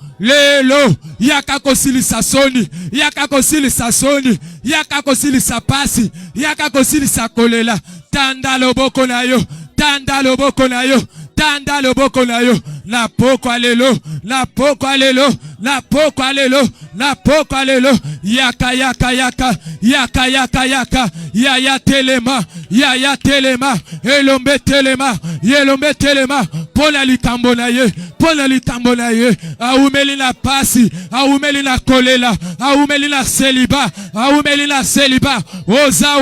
yakakosilisa soni, yakakosilisa soni, yakakosilisa pasi, yakakosilisa kolela, tanda loboko na yo, tanda loboko na yo, tanda loboko na yo, na poko alelo, na poko alelo, na poko alelo, na poko alelo, yaka yaka yaka, yaka yaka yaka, yaya telema, yaya telema, elombe telema, yelombe telema, pona likambo na ye, pona likambo na ye, aumeli na pasi, aumeli na kolela, aumeli na seliba, aumeli na seliba, oza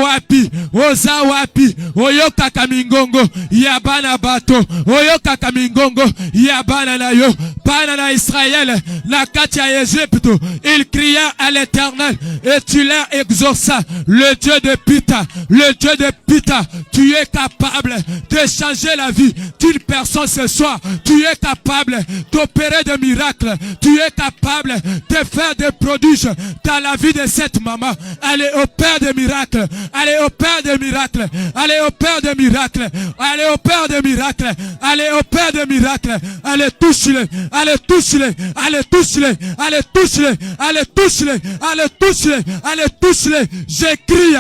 wapi, oyoka kamingongo, yabana bato, oyoka kamingongo, yabana na yo, bana na Israël, na katia Égypte, il cria à l'Éternel, et tu l'as exaucé, le Dieu de Pita, le Dieu de Pita, tu es capable de changer la vie d'une personne ce soir, tu es capable d'opérer des miracles, tu es capable de faire des prodiges dans la vie de cette maman. Allez, opère des miracles, allez, opère des miracles, allez, opère des miracles, allez, opère des miracles, allez, opère des miracles, allez, touche-les, allez, touche-les, allez, touche-les, allez, touche-les, allez, touche-les, allez, touche-les, allez, touche-les, j'écris,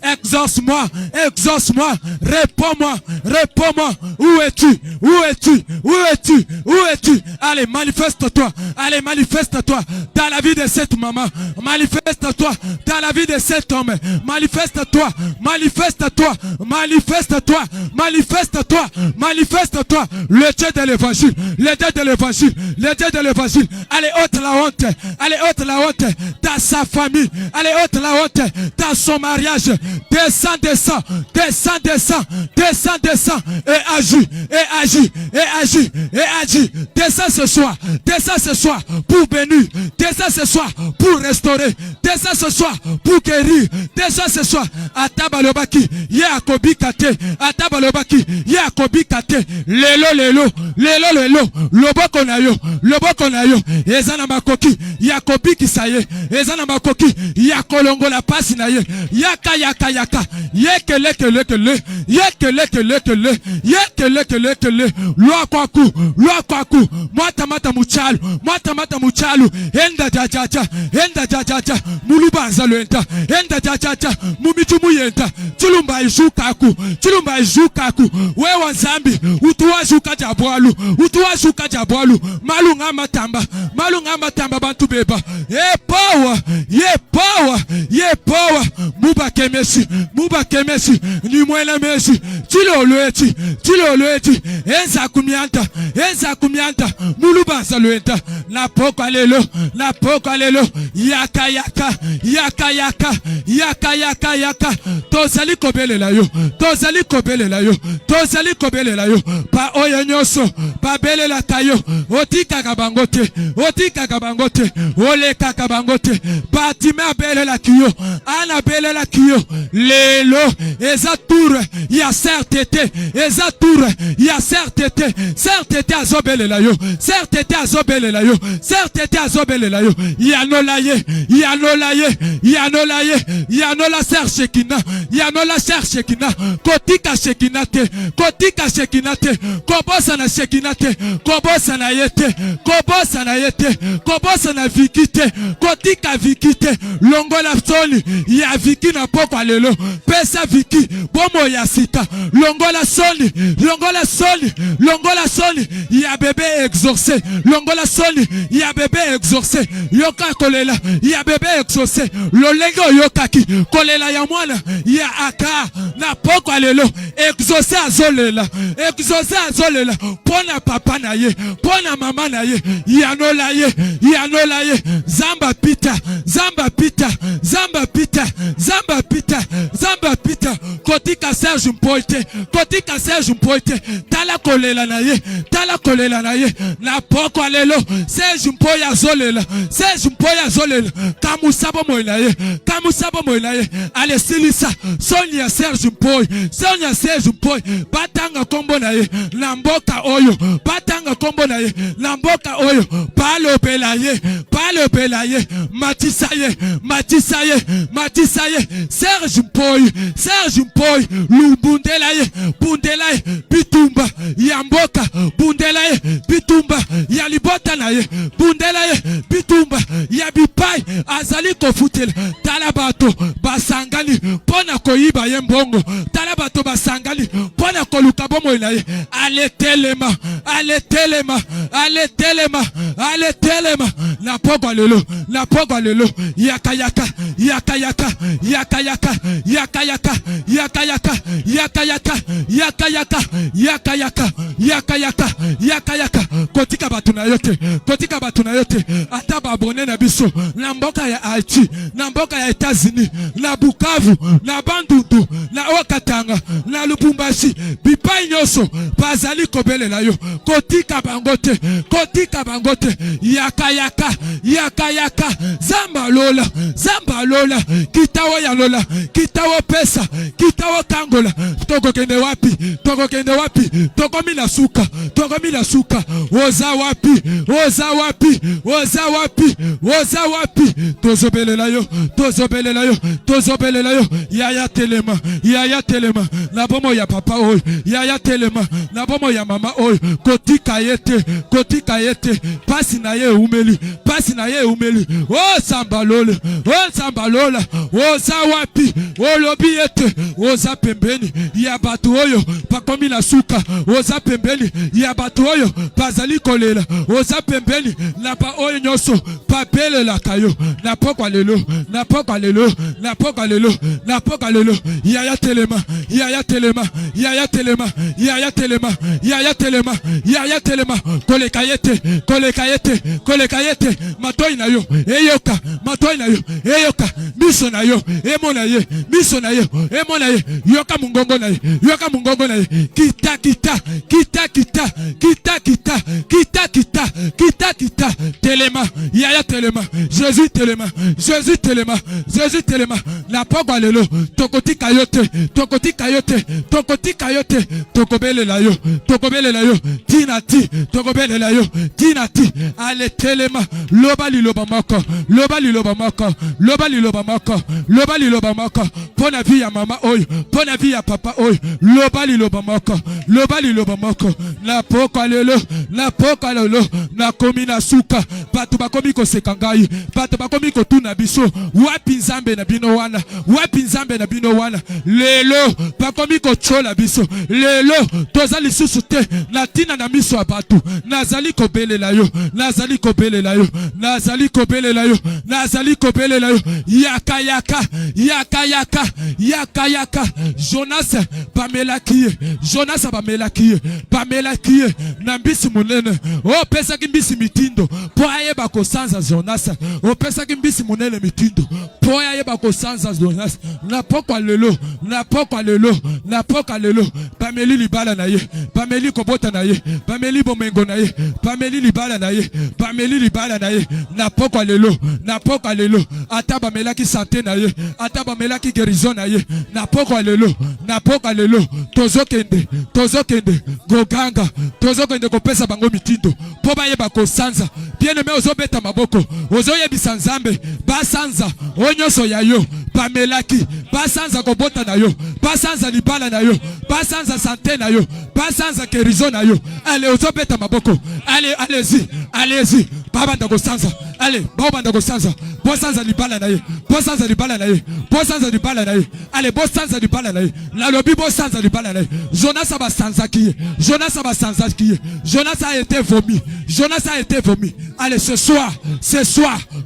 exauce-moi, exauce-moi, réponds-moi, réponds-moi, où es-tu, où es-tu, où es-tu, où es-tu, allez, manifeste-toi, allez, manifeste-toi dans la vie de cette maman, manifeste-toi dans la vie de cet homme, manifeste-toi, manifeste-toi, manifeste-toi, manifeste-toi, manifeste-toi, le Dieu de l'évangile, le Dieu de l'évangile, le Dieu de l'évangile, allez, ôte la honte, allez, ôte la honte dans sa famille, allez, ôte la honte dans son mariage, descends, descends, descends, descends, descends, descends, et agis, et agis, et agis, et agis, descends ce soir pour bénir, descends ce soir pour restaurer, descends ce soir pour guérir, descends ce soir, atabalobaki, yakobi kate, atabalobaki, yakobi kate, lelo, loboko na yo, ezana makoki, yakobi kisaye, ezana makoki, yakolongo la pasi na ye, yaka, yekele, lwa kwaku, mwata muchalu, enda jajaja, mulubanza luenta, enda jajaja, mumijumu yenta, chulumba ijukaku, wewa nzambi, utuwa shuka jabwalu, malunga matamba bantu beba, ye power, muba kemesi, ni mwela mesi, chilo eti, enza kumianta, mulubanza luenta, na poko alelo, yaka, tozali kobelela yo, pa oyo nyoso, pa belela tayo, otikaka bangote, olekaka bangote, Batime abelela kiyo, ana belela kiyo, lelo, eza tour, ya certete, certete azobelela yo, certete azobelela yo, yanola ser shekina, kotika shekinate, kobosa na yete, kobosa na vikite, kotika vikite, longola soni, ya viki na poko alelo, pesa viki, bomo ya sita, longola soni, soni ya bébé exaucé. Longola soni ya bébé exaucé. Yoka kolela ya bébé exaucé. Lolengo yokaki kolela ya mwana ya aka na poko alelo exaucé azolela. Exaucé azolela pona papa na ye, pona mama na ye. Yanola ye, yanola ye. Zamba pita, zamba pita, zamba pita, zamba pita, zamba pita. Kotika Serge Mpoite, kotika Serge Mpoite. Tala kolela na ye, tala kolela na ye. Na poko alelo Serge Mpoya azolela, Serge Mpoya azolela. Kamusabo moina ye, kamusabo moina ye. Ale silisa Sonia Serge Mpoy, Sonia Serge Mpoy. Batanga kombo na ye, na mboka oyo. Batanga kombo na ye, na mboka oyo. Palo belaye, palo belaye. Matisaye, matisaye, matisaye. Serge Mpoy, Serge Mpoy. Lubundelaye, bundelaye. Bitumba, yamboka. Bundelaye, bitumba. Yalibota na ye, bundelaye. Bitumba, yabipai. Azali kofutel. Talabato, basangani. Pona koiba yembongo. Talabato basangani. Pona koluka bomo inaye. Ale telema, ale telema, ale telema, ale telema. Na pogwa lelo, na pogwa lelo. Yaka yaka, yaka yaka, yaka yaka, yaka yaka, yaka yaka, yaka yaka, yaka yaka, yaka yaka, yaka yaka, yaka yaka. Kotika batuna yote, kotika batuna yote. Ataba abone na biso. Na mboka ya Haiti, na mboka ya Etats-Unis, na Bukavu, na Bandundu, na Okatanga, na Lubumbashi. Bipai nyoso, bazali kobele na yo. Kotika bangote, kotika bangote. Yaka yaka, yaka yaka. Zamba lola, zamba lola. Kitawo ya lola, kitawo pesa, kitawo kangola. Toko kende wapi, toko kende wapi. Toko mina suka, toko mina suka. Oza wapi, oza wapi, oza wapi, oza wapi. Tozobele la yo, tozobele la yo, tozobele la yo. Yaya telema, yaya telema. Na bomo ya papa oy, yaya telema. Na bomo ya mama oy. Kotika yete, kotika yete. Pasi na ye umeli, pasi na ye umeli. Oh sambalola, oh sambalola. Oza wapi, olobi yete. Oza pembeni, ya batu oyo. Pakomi na suka, oza pembeni, ya batu oyo. Pazali kolela, oza pembeni. Na pa oyo nyoso, papele la kayo. Na pokwa lelo, na pokwa lelo, na pokwa lelo, na pokwa lelo. Yaya telema, yaya telema, yaya telema, yaya telema, yaya telema, yaya telema. Kole kayete, kole kayete, kole kayete. Matoi na yo, eyoka, matoi na yo, eyoka. Miso na yo, emo na ye, miso na yo, emo na ye. Yoka mungongo na ye, yoka mungongo na ye. Kita kita, kita kita, kita kita, kita kita, kita kita. Telema, yaya telema, Jésus telema, Jésus telema, Jésus telema. La pogwa lelo, tokoti kayote, tokoti kayote, tokoti kayote, tokobele la yo, tokobele la yo, tinati, tokobele la yo, tinati. Ale telema, loba li loba moko, loba li loba moko, loba li loba moko, loba li loba moko. Pona vie ya mama oy, pona vie ya papa oy, loba li loba moko, loba li loba moko. Na pokwa lelo, na pokwa lelo, na komi na suka. Batu bakomi ko sekangai, batu bakomi ko tuna biso. Wapi nzambe na bino wana, wapi nzambe na bino wana. Lelo bakomi ko chola biso. Lelo tozali susu te na tina na miso ya batu. Nazali ko bele la yo, nazali ko bele la yo, nazali ko bele la yo, nazali ko bele la yo. Yaka yaka, yaka yaka, yaka yaka. Jonas pamela kiye, Jonas pamela kiye, pamela kiye. Na mbisi munene, o pesa kimbisi mitindo. Po aye bako sanza Jonas, o pesa kimbisi munene mitindo. Po aye bako sanza Jonas. Na pokwa lelo, na pokwa lelo, na pokwa lelo. Pameli libala na ye, pameli kobota na ye, pameli bomengo na ye, pameli libala na ye, pameli libala na ye. Na pokwa lelo, na pokwa lelo. Ataba melaki santé na ye, ataba melaki guérison na ye. Na pokwa lelo, na pokwa lelo. Tozokende, tozokende, goganga, tozokende kopesa bango mitindo. Po baye bako sanza. Bien aimé ozobeta maboko, ozoyebisa nzambe, basanza, onyoso ya yo, pamelaki, basanza kobota na yo, basanza libala na yo, basanza santé na yo, basanza guérison na yo. Allez ozobeta maboko, allez, allez-y, allez-y, baba ndako sanza, Allez, bobanda kosanza. Bosanza libala na ye. Bosanza libala na ye. Bosanza libala na ye. Allez, bosanza libala na ye. La lobi bosanza libala na ye. Jonas a basanza qui. Jonas a basanza qui. Jonas a été vomi. Jonas a été vomi. Allez, ce soir,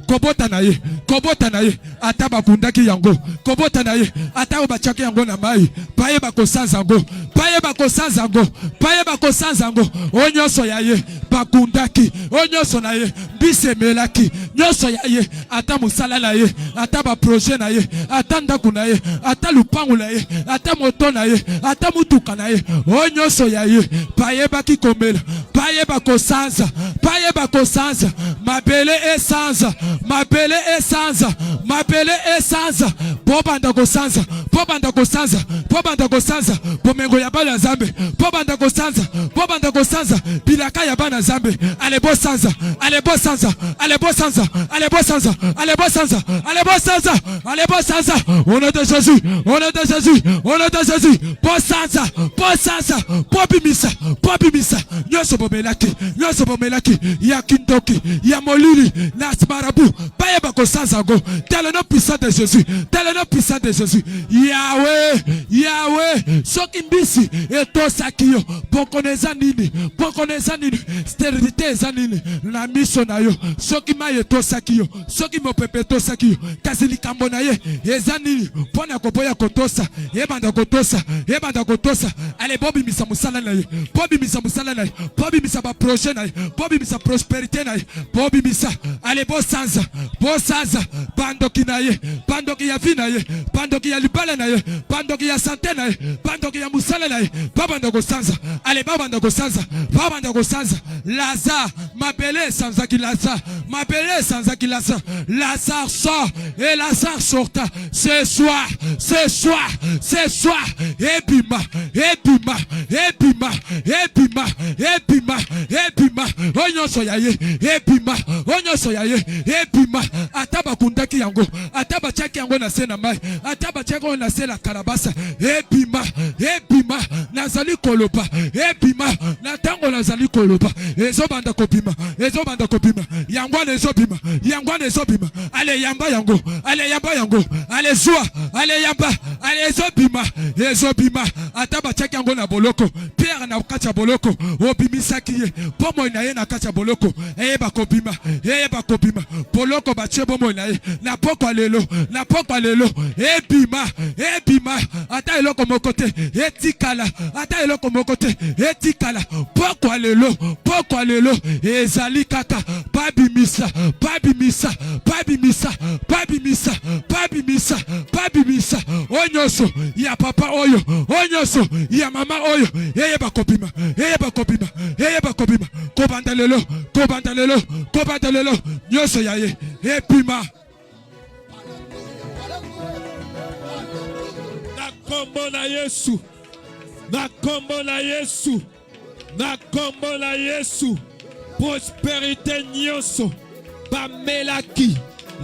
kobota na ye. Kobota na ye. Ataba kundaki yango. Kobota na ye. Ataba bachaki yango na mai. Paye ba kosanza ngo. Paye ba kosanza ngo. Paye ba kosanza ngo. Onyoso ya ye. Bakundaki. Onyoso na ye. Bisemelaki. Nyoso ya ye. Ata musala na ye. Ata ba projet na ye. Ata ndaku na ye. Ata lupangu na ye. Ata moto na ye. Ata mutuka na ye. Onyoso ya ye. Paye ba kikomela. Paye ba kosanza. Paye ba kosanza. Mabele esanza. Mabele esanza. Mabele esanza. Bobanda kosanza. Bobanda kosanza. Bobanda kosanza. Bomengo ya bana zambe. Bobanda kosanza. Bobanda kosanza. Bilaka ya bana zambe. Ale bosanza. Ale bosanza. Ale bosanza. Ale bosanza. Ale bosanza. Ale bosanza. Ale bosanza. Au nom de Jésus. Au nom de Jésus. Au nom de Jésus. Bosanza. Bosanza. Bobimisa. Bobimisa. Nyoso bomelaki. Nyoso bomelaki. Ya kindoki. Ya molili. Nas marabu. Paye bako sanza go. Dans le nom puissant de Jésus. Dans le nom puissant de Jésus. Yahweh. Yahweh. Sokimbisi. Eto sakiyo. Bokoneza nini. Bokoneza nini. Stérilité eza nini. Na miso na yo. Sokima eto sakiyo. Sokimo pepe to sakiyo. Kazili kambo na ye. Eza nini. Pona koboya kotosa. Ebanda kotosa. Ebanda kotosa. Ale bobi misa musala na ye. Bobi misa musala na ye. Bobi misa ba projet na ye. Bobi misa prospérité na ye. Bobi misa. Ale bosanza. Bosanza. Bandoki na ye. Bandoki ya vie na ye. Bandoki ya libala na ye. Bandoki ya santé na ye. Bandoki ya musala na ye. Babanda kosanza. Ale babanda kosanza. Babanda kosanza. Lazare. Mabele sanza ki Lazare. Mabele sanza ki Lazare. Lazare sort. Et Lazare sorta. Ce soir. Ce soir. Ce soir. Ebima. Ebima. Ebima. Ebima. Ebima. Ebima. Onyoso ya ye. Ebima. Onyoso ya ye. Ebima. Ataba kundaki yango. Ataba chaki yango na sena mai. Ataba chaki yango na sena karabasa. Ebima. Ebima. Nazali koloba. Ebima. Natango nazali koloba. Ezobanda kopima. Ezobanda kopima. Yangwa ezobima. Yangwa ezobima. Ale yamba yango. Ale yamba yango. Ale zua. Ale yamba. Ale ezobima. Ezobima. Ataba chaki yango na boloko. Pierre na kacha boloko. Obimisaki ye. Pomo na ye na kacha boloko. Eba kopima. Eba kopima. Boloko bache bomo na ye. Na poko lelo. Na poko lelo. Ebima. Ebima. Ata eloko mokote. Etikala. Ata eloko mokote. Etikala. Poko lelo. Poko lelo. Ezali kaka. Babi misa. Babi misa. Babi misa. Babi misa. Babi misa. Babi misa. Onyoso. Ya papa oyo. Onyoso. Ya mama oyo. Eba kopima. Eba kopima. Eba kopima. Kobanda lelo. Kobanda lelo. Kobanda lelo. Nyoso ya ye. Epima.
Na kombo na Yesu. Na kombo na Yesu. Na kombo na Yesu. Prospérité nyonso. Bamelaki.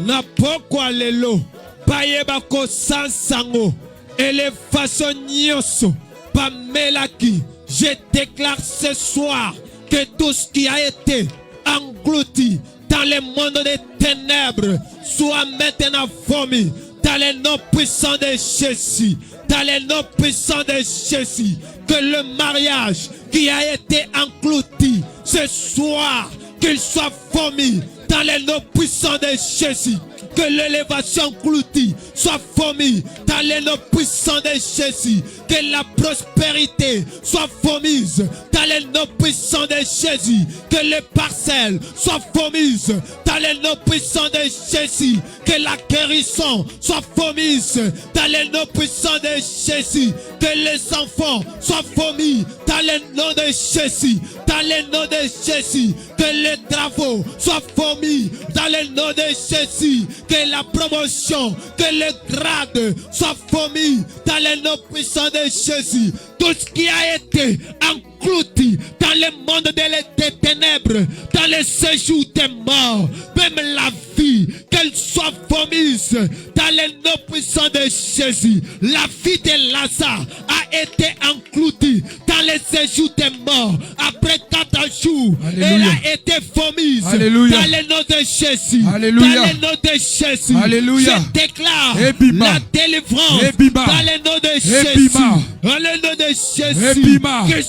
Na pokwa lelo. Payeba ko sansango. Élévation nyonso. Bamelaki. Je déclare ce soir que tout ce qui a été englouti dans le monde des ténèbres soit maintenant vomi dans le nom puissant de Jésus. Dans le nom puissant de Jésus, que le mariage qui a été englouti ce soir, qu'il soit vomi dans le nom puissant de Jésus. Que l'élévation engloutie soit vomi dans le nom puissant de Jésus. Que la prospérité soit vomise dans le nom puissant de Jésus. Que les parcelles soient vomises dans le nom puissant de Jésus. Que la guérison soit vomise dans le nom puissant de Jésus. Que les enfants soient vomis dans le nom de Jésus. Dans le nom de Jésus. Que les travaux soient vomis dans le nom de Jésus. Que la promotion, que les grades soient vomis dans le nom puissant de Jésus. Tout ce qui a été englouti dans le monde des ténèbres, dans le séjour des morts, même la vie, qu'elle soit vomise dans le nom puissant de Jésus. La vie de Lazare a été engloutie dans le séjour des morts. Après 4 jours,
Alléluia.
elle a été vomise
Alléluia.
Dans le nom de Jésus.
Alléluia.
Dans le nom de Jésus.
Alléluia.
Je déclare
Ebima.
la délivrance.
Ebima.
Dans le nom de Jésus.
Ebima.
Dans le nom de Jésus.
Ebima.
Que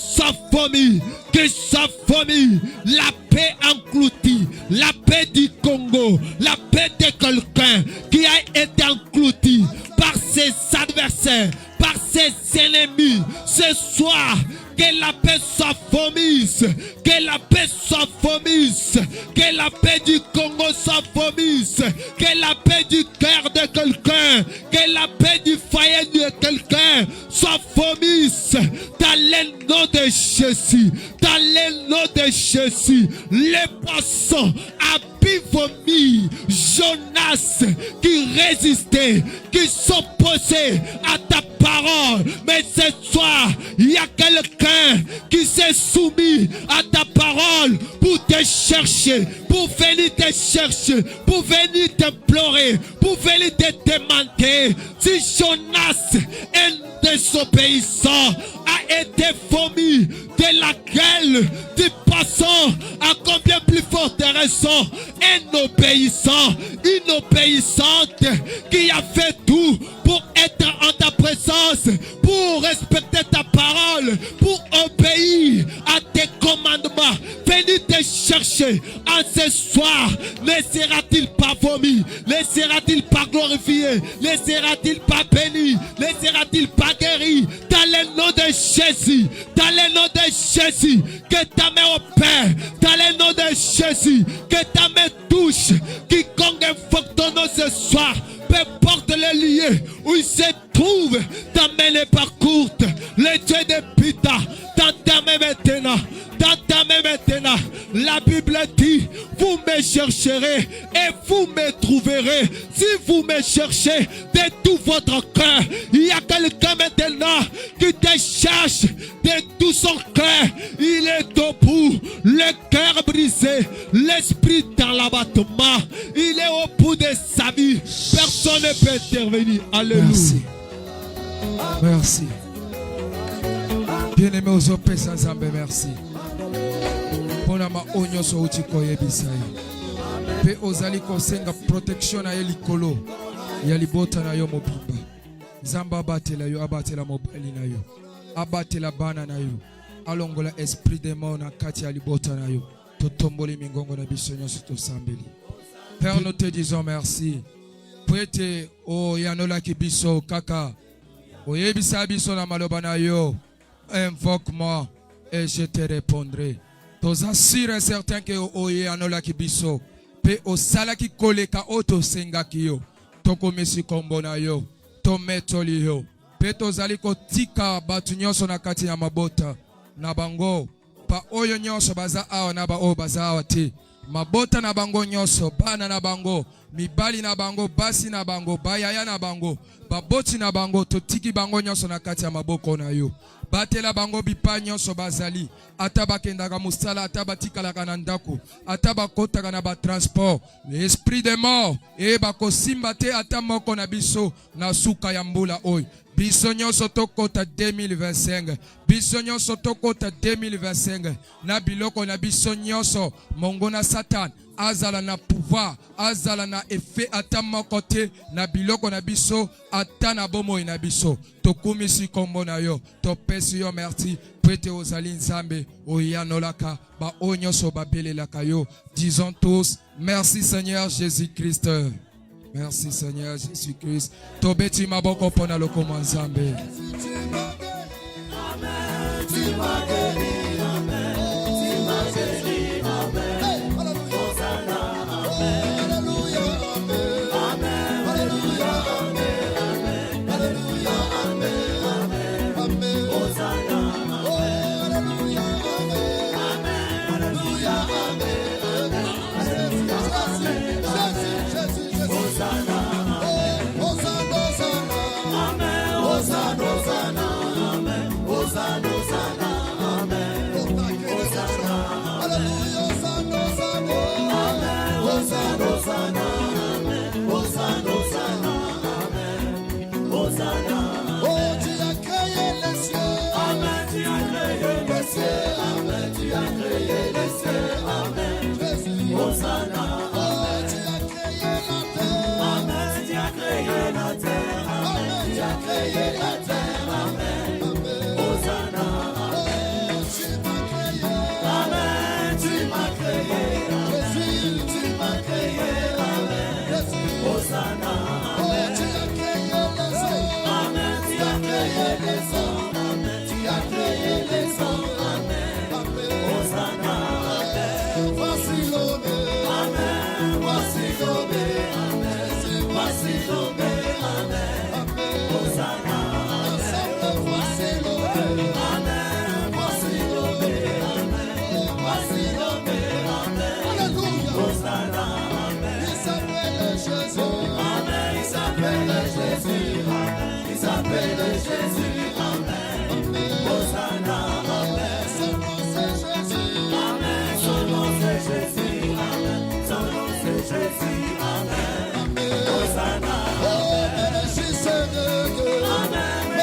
sa famille, la paix engloutie, la paix du Congo, la paix de quelqu'un qui a été englouti par ses adversaires, par ses ennemis. Ce soir, que la paix soit promise, que la paix soit promise, que la paix du Congo soit promise, que la paix du cœur de quelqu'un, que la paix du foyer de quelqu'un soit promise. Dans le nom de Jésus, dans le nom de Jésus, les poissons à vomi, Jonas qui résistait, qui s'opposait à ta parole. Mais ce soir, il y a quelqu'un qui s'est soumis à ta parole pour te chercher, pour venir te chercher, pour venir t'implorer, pour venir te demander. Si Jonas est désobéissant, a été vomi, de laquelle du poisson à combien plus forte raison, une obéissante qui a fait tout pour être en ta présence, pour respecter ta parole, pour obéir à tes commandements. Venez te chercher en ce soir. Ne sera-t-il pas vomi? Ne sera-t-il pas glorifié? Ne sera-t-il pas béni? Ne sera-t-il pas guéri? Dans le nom de Jésus, dans le nom de Jésus, que ta main opère, dans le nom de Jésus, que ta main touche quiconque invoque ton nom ce soir, peu importe le lieu où il se trouve, ta main n'est pas courte. Le Dieu de Pita, dans ta main maintenant, dans ta main maintenant, la Bible dit, vous me chercherez et vous me trouverez. Si vous me cherchez de tout votre cœur, il y a quelqu'un maintenant qui te cherche de tout son cœur. Il est debout, le cœur brisé, l'esprit dans l'abattement. Il est au bout de sa vie. Personne ne peut intervenir. Alléluia.
Merci. Merci. Bien-aimé aux opés sans Zambé, merci. Ponama onyo so uchikoye bisai. Pe ozali kosenga protection na yelikolo. Yalibota na yo mobimba. Zamba abatela yo, abatela mobali na yo. Abatela bana na yo. Alongola esprit de mort na kati alibota na yo. Totomboli mingongo na bisonyo soto sambeli. Père, nous te disons merci. Prete o yanola kibiso kaka. O yebisa biso na maloba na yo. Invoque-moi et je te répondrai. Toza sûr et certain que o yanola kibiso. Pe o sala ki koleka oto senga kiyo. Toko mesi kombo na yo. To metoli yo. Pe tozali ko tika batu nyonso na kati ya mabota. Na bango. Pa oyo nyonso baza awa na ba o baza awa te. Mabota na bango nyonso, bana na bango, mibali na bango, basi na bango, bayaya na bango, baboti na bango, totiki bango nyonso na kati ya maboko na yo. Batela bango bipa nyonso bazali, ata bakendaka musala, ata batikalaka na ndako, ata bakotaka na ba transport. L'esprit de mort, bako simba te ata moko na biso na suka ya mbula oyo. Biso nyonso tokota 2025. Biso nyonso tokota 2025. Na biloko na biso nyonso mongona Satan azala na pouvoir, azala na effet ata moko te na biloko na biso ata na bomoi na biso. Tokumisi kombo na yo, topesi yo merci. Prete ozali nzambe oyanolaka ba onyoso babelelaka yo. Disons tous merci Seigneur Jésus-Christ. Merci Seigneur Jésus-Christ. Tobeti maboko pona loko manzambe.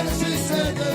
Melchisedec.